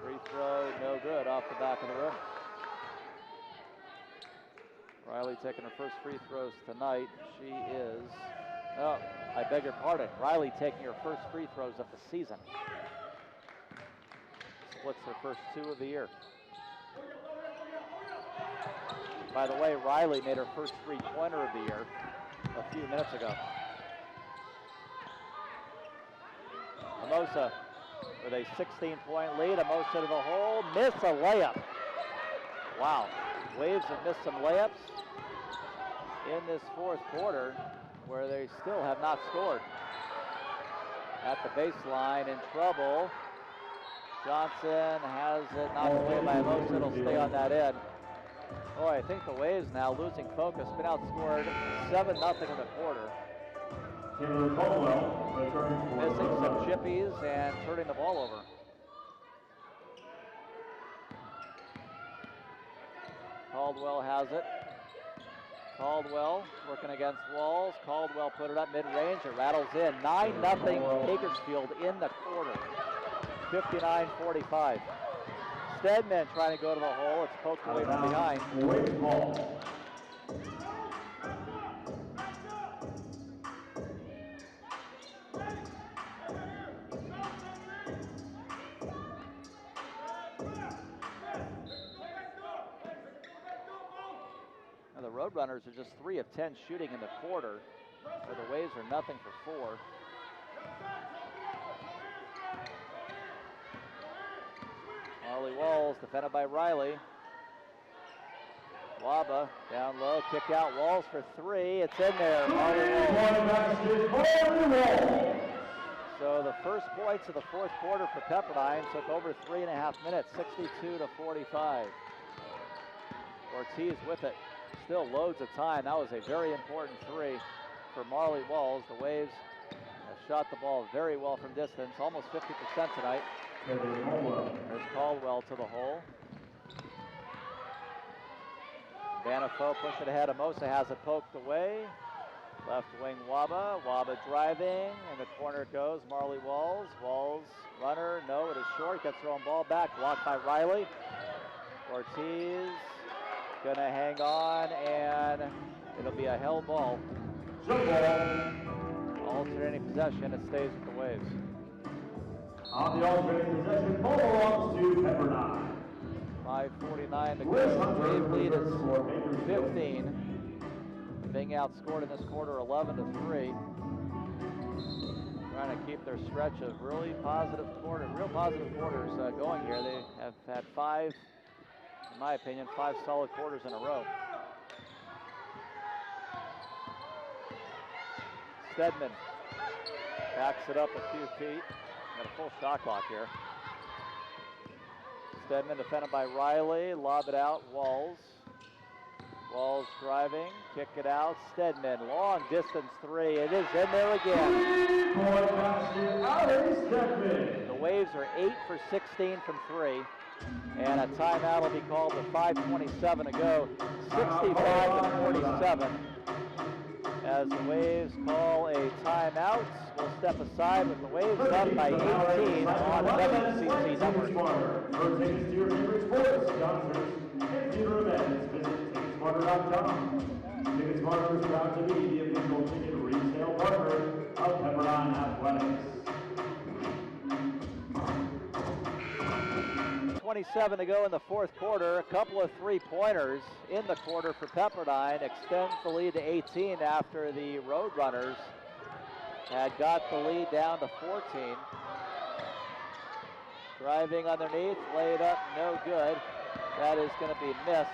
Free throw, no good, off the back of the rim. Riley taking her first free throws tonight. She is, oh, I beg your pardon. Riley taking her first free throws of the season. Splits her first 2 of the year. By the way, Riley made her first three-pointer of the year a few minutes ago. Amosa with a 16-point lead. Amosa to the hole, miss a layup. Wow, Waves have missed some layups in this fourth quarter where they still have not scored. At the baseline, in trouble. Johnson has it knocked away by Amosa. It'll stay on that end. Boy, I think the Waves now losing focus. Been outscored 7-0 in the quarter. Missing some chippies and turning the ball over. Caldwell has it. Caldwell working against Walls. Caldwell put it up mid-range. It rattles in. 9-0 Bakersfield in the quarter. 59-45. Stedman trying to go to the hole. It's poked away from behind. Now the Roadrunners are just 3 of 10 shooting in the quarter, where the Waves are 0 for 4. Marley Walls defended by Riley. Waba down low, kick out Walls for 3. It's in there. Marley Walls. So the first points of the fourth quarter for Pepperdine took over 3.5 minutes, 62-45. Ortiz with it. Still loads of time. That was a very important 3 for Marley Walls. The Waves have shot the ball very well from distance, almost 50% tonight. There's Caldwell to the hole. Banafo pushing ahead. Amosa has it poked away. Left wing Waba. Waba driving. In the corner it goes. Marley Walls. Walls runner. No, it is short. Gets her own ball back. Blocked by Riley. Ortiz gonna hang on, and it'll be a held ball. Alternating possession. It stays with the Waves. On the alternating possession, ball belongs to Pepperdine. 5:49 to go. Wave lead is 15. Being outscored in this quarter 11-3. Trying to keep their stretch of real positive quarters going here. They have had 5, in my opinion, 5 solid quarters in a row. Stedman backs it up a few feet. Got a full shot clock here. Stedman defended by Riley. Lob it out. Walls. Walls driving. Kick it out. Stedman. Long distance 3. It is in there again. The Waves are 8 for 16 from 3. And a timeout will be called with 5:27 to go. 65-47. as the Waves call a timeout. We'll step aside with the Waves up by 18 on the WCC Network. For tickets to your favorite sports, concerts, and theater events, visit Ticketsmarter.com. Ticketsmarter is proud to be the official ticket retail partner of Pepperdine Athletics. 27 to go in the fourth quarter. A couple of three-pointers in the quarter for Pepperdine. Extends the lead to 18 after the Roadrunners had got the lead down to 14. Driving underneath, laid up, no good. That is going to be missed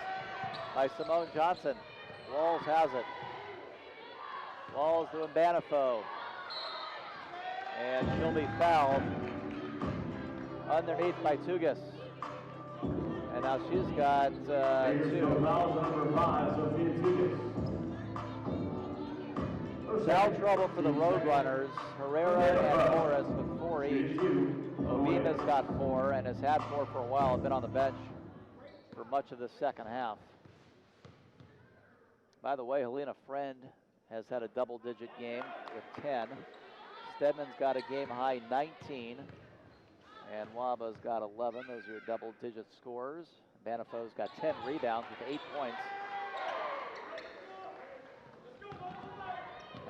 by Simone Johnson. Walls has it. Walls to Mbanifo. And she'll be fouled underneath by Tugas. And now she's got two. Foul trouble for the Roadrunners. Herrera and Morris with 4 each. Obima's got 4 and has had 4 for a while and been on the bench for much of the second half. By the way, Helena Friend has had a double-digit game with 10. Stedman's got a game-high 19. And Waba's got 11. Those are your double-digit scores. Banifo's got 10 rebounds with 8 points.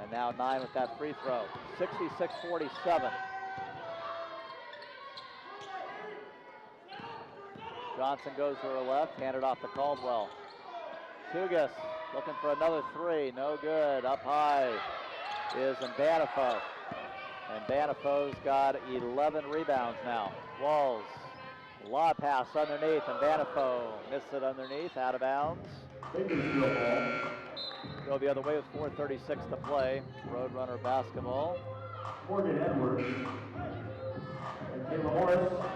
And now 9 with that free throw. 66-47. Johnson goes to her left, handed off to Caldwell. Tugas looking for another 3, no good. Up high is Mbanifo. And Banifo's got 11 rebounds now. Walls, lob pass underneath, and Mbanifo missed it underneath, out of bounds. Go the other way with 4:36 to play. Roadrunner basketball. Morgan Edwards.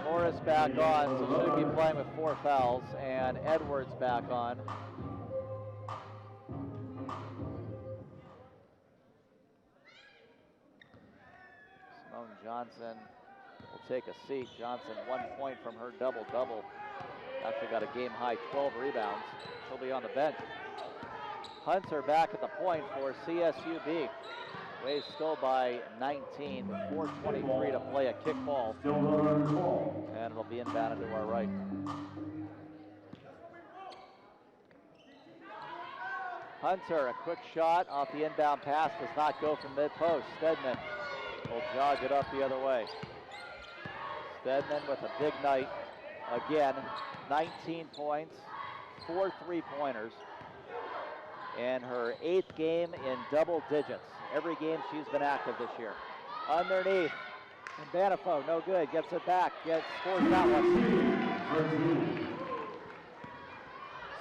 Morris back on, so should be playing with 4 fouls, and Edwards back on. Simone Johnson will take a seat. Johnson 1 point from her double-double. Actually got a game-high 12 rebounds. She'll be on the bench. Hunter back at the point for CSUB. Waves still by 19 with 4:23 to play, a kick ball. And it'll be inbounded to our right. Hunter, a quick shot off the inbound pass, does not go from mid-post. Stedman will jog it up the other way. Stedman with a big night. Again, 19 points, 4 three-pointers, and her 8th game in double digits. Every game she's been active this year. Underneath, Mbanifo, no good, gets it back, scores that one.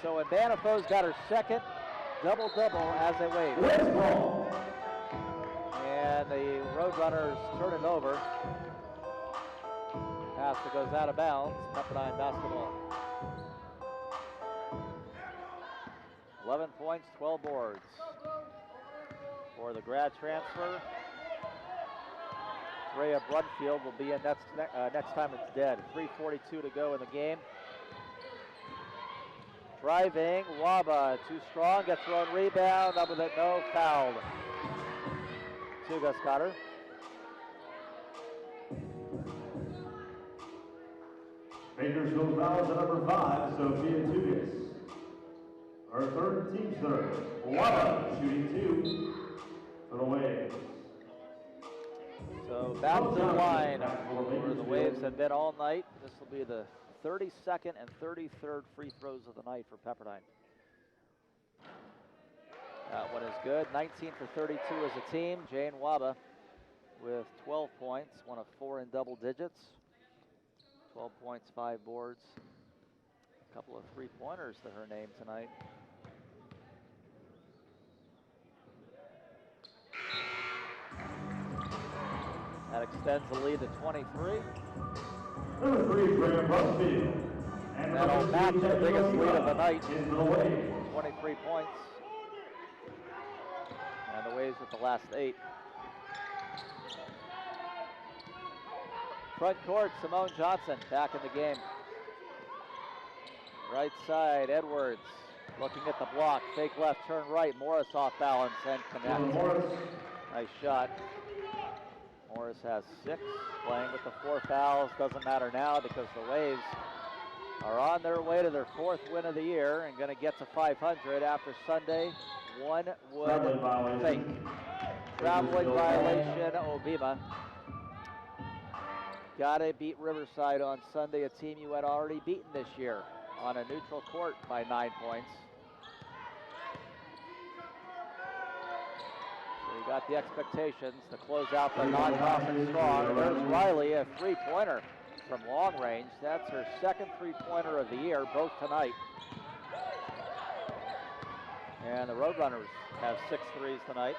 So Mbanifo's got her 2nd double-double as a Wave. And the Roadrunners turn it over. Pass that goes out of bounds, Pepperdine basketball. 11 points, 12 boards. For the grad transfer, Rhea Brunfield will be in next time it's dead. 3:42 to go in the game. Driving, Waba too strong, gets her own rebound, up with it, no, fouled. Tugas got her. Bakersfield fouls at number 5, Sophia Tugas. Our third, team's third. Waba shooting 2 for the Waves. So back to the line where the Waves have been all night. This will be the 32nd and 33rd free throws of the night for Pepperdine. That one is good. 19 for 32 as a team. Jane Waba with 12 points, 1 of 4 in double digits. 12 points, 5 boards. A couple of three-pointers to her name tonight. That extends the lead to 23. Number 3, Graham Brunfield. And that'll match the biggest lead of the night. 23 points. And the Waves with the last 8. Front court, Simone Johnson back in the game. Right side, Edwards Looking at the block, fake left, turn right. Morris off balance and connects. Nice shot. Morris has 6, playing with the 4 fouls. Doesn't matter now because the Waves are on their way to their 4th win of the year and going to get to 500 after Sunday. One would think. Traveling violation, Obima. Got to beat Riverside on Sunday, a team you had already beaten this year on a neutral court by 9 points. So you got the expectations to close out the non-conference strong. There's Riley, a 3-pointer from long range. That's her 2nd 3-pointer of the year, both tonight. And the Roadrunners have 6 threes tonight.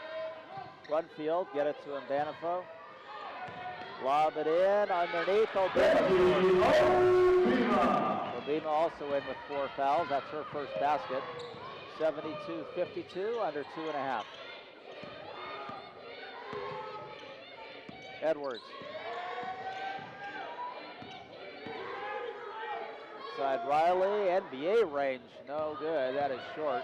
Run field, get it to Mbanifo. Lob it in, underneath, Obima also in with 4 fouls. That's her first basket. 72-52, under 2.5. Edwards. Inside Riley, NBA range, no good, that is short.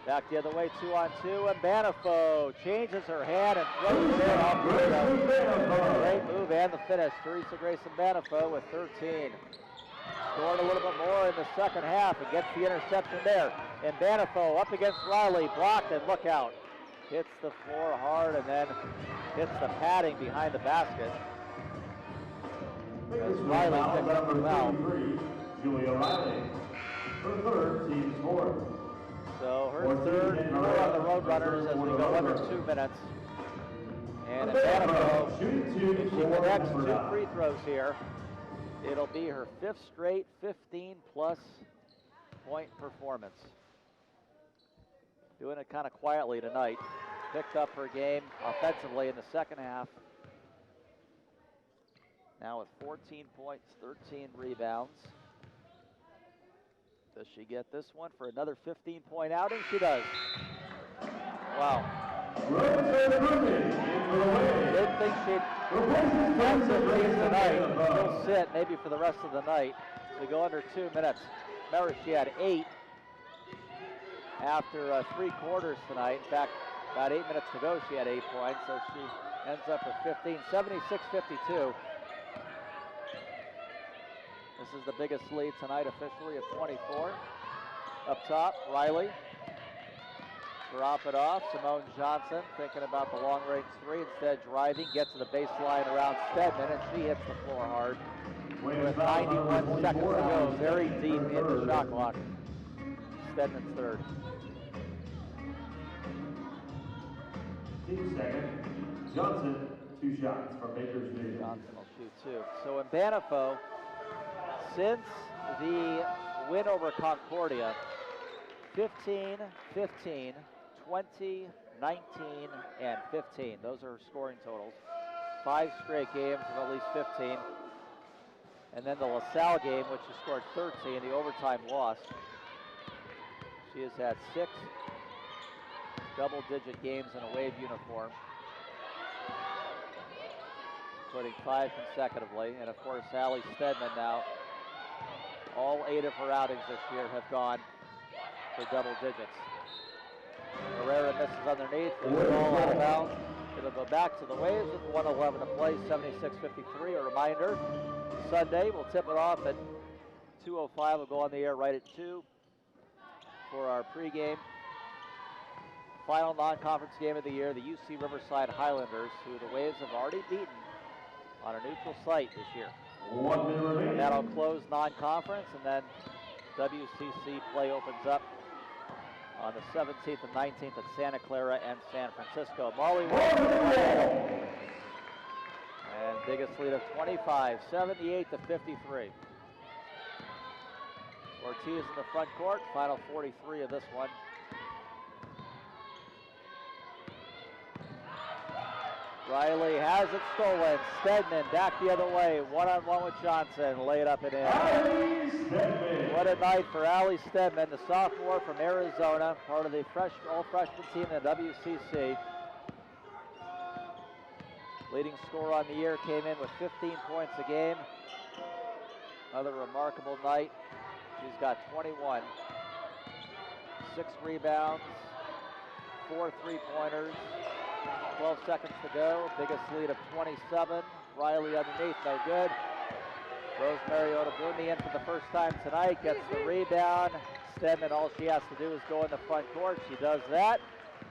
Back the other way, 2-on-2, and Mbanifo changes her hand and throws it off the window. Great move and the finish. Teresa Grace Mbanifo with 13. Scored a little bit more in the second half and gets the interception there. And Mbanifo up against Riley, blocked and look out. Hits the floor hard and then hits the padding behind the basket. As Riley picks up the foul. Julia Riley, her 3rd, team score. So her 3rd on the Roadrunners as we go under 2 minutes. And Mbanifo, if she connects 2 free throws here, it'll be her 5th straight 15-plus point performance. Doing it kind of quietly tonight. Picked up her game offensively in the second half. Now with 14 points, 13 rebounds. Does she get this one for another 15-point outing? She does. Wow. Didn't think she'd have tonight. She'll sit maybe for the rest of the night. We go under 2 minutes. Remember, she had 8 after 3 quarters tonight. In fact, about 8 minutes to go, she had 8 points, so she ends up with 15, 76-52. This is the biggest lead tonight officially at 24. Up top, Riley. Drop it off. Simone Johnson thinking about the long-range 3. Instead, driving, gets to the baseline around Stedman, and she hits the floor hard. With 91 seconds to go, very deep in the shot clock. Stedman's 3rd. Team 2nd, Johnson, 2 shots from Bakersfield. Johnson will shoot 2. So Mbanifo, since the win over Concordia, 15, 15, 20, 19, and 15. Those are her scoring totals. 5 straight games of at least 15. And then the LaSalle game, which she scored 13, the overtime loss. She has had 6 double-digit games in a Wave uniform, including 5 consecutively. And of course, Allie Stedman now, all 8 of her outings this year have gone for double digits. Herrera misses underneath, the ball out of bounds. It'll go back to the Waves with 1:11 to play, 76-53. A reminder, Sunday we'll tip it off at 2:05. We'll go on the air right at 2 for our pregame. Final non-conference game of the year, the UC Riverside Highlanders, who the Waves have already beaten on a neutral site this year. 1 minute remaining. And that'll close non-conference, and then WCC play opens up on the 17th and 19th at Santa Clara and San Francisco. Marley and biggest lead of 25, 78-53. Ortiz in the front court, final 43 of this one. Riley has it stolen. Stedman back the other way. One-on-one with Johnson. Lay it up and in. What a night for Allie Stedman, the sophomore from Arizona, part of the all-freshman team in the WCC. Leading scorer on the year, came in with 15 points a game. Another remarkable night. She's got 21 6 rebounds, 4 3-pointers, 12 seconds to go. Biggest lead of 27. Riley underneath, no good. Rosemary Otabumi in for the first time tonight, gets the rebound. Stedman, all she has to do is go in the front court. She does that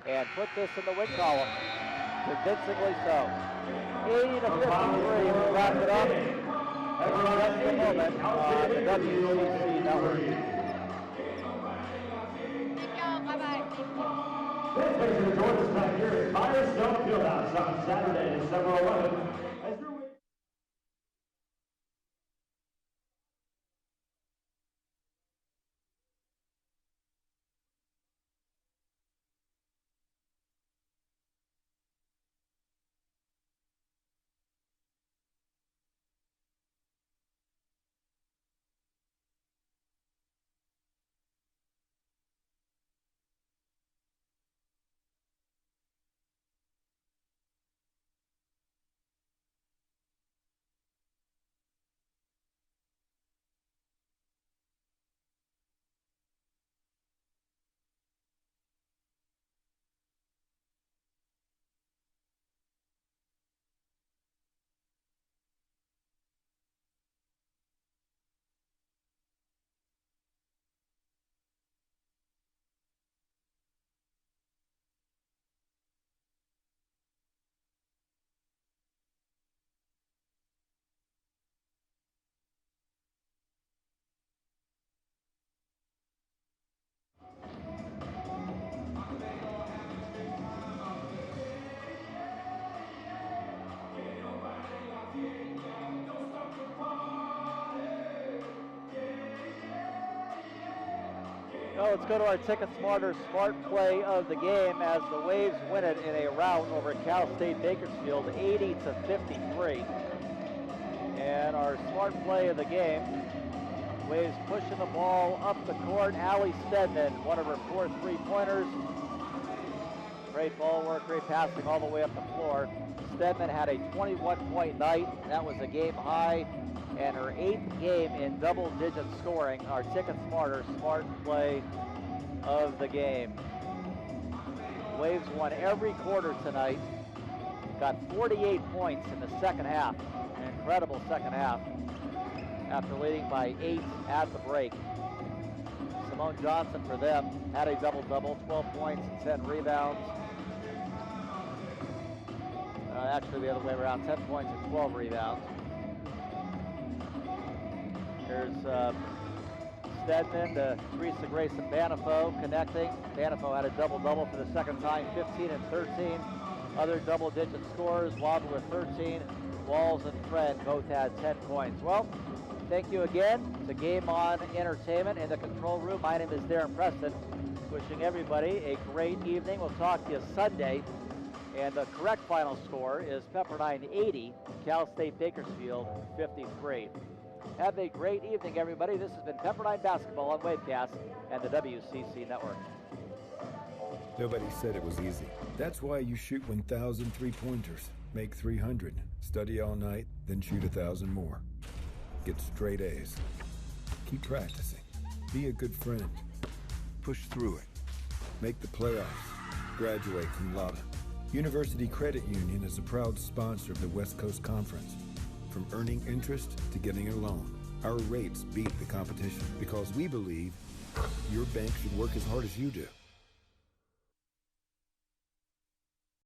and put this in the win column. Convincingly so. 80 to 53, we wrap it up. Just a moment on the WCC network. This picture joins us back here at Firestone Fieldhouse on Saturday, December 11th. Well, let's go to our Ticket Smarter Smart Play of the game as the Waves win it in a rout over Cal State Bakersfield, 80 to 53. And our Smart Play of the game, Waves pushing the ball up the court. Allie Stedman, one of her 4 3-pointers. Great ball work, great passing all the way up the floor. Stedman had a 21-point night. That was a game high. And her 8th game in double-digit scoring, our Ticket Smarter Smart Play of the game. Waves won every quarter tonight, got 48 points in the second half, an incredible second half, after leading by 8 at the break. Simone Johnson for them had a double-double, 12 points and 10 rebounds. Actually the other way around, 10 points and 12 rebounds. Here's Stedman to Teresa Grayson Banifo connecting. Banifo had a double-double for the second time, 15 and 13. Other double-digit scorers, Wobble with 13. Walls and Fred both had 10 points. Well, thank you again to Game On Entertainment in the control room. My name is Darren Preston. Wishing everybody a great evening. We'll talk to you Sunday. And the correct final score is Pepperdine 80, Cal State Bakersfield 53. Have a great evening, everybody. This has been Pepperdine Basketball on Wavecast and the WCC Network. Nobody said it was easy. That's why you shoot 1,000 3-pointers, make 300, study all night, then shoot 1,000 more. Get straight A's. Keep practicing. Be a good friend. Push through it. Make the playoffs. Graduate from Loudon. University Credit Union is a proud sponsor of the West Coast Conference. From earning interest to getting a loan, our rates beat the competition because we believe your bank should work as hard as you do.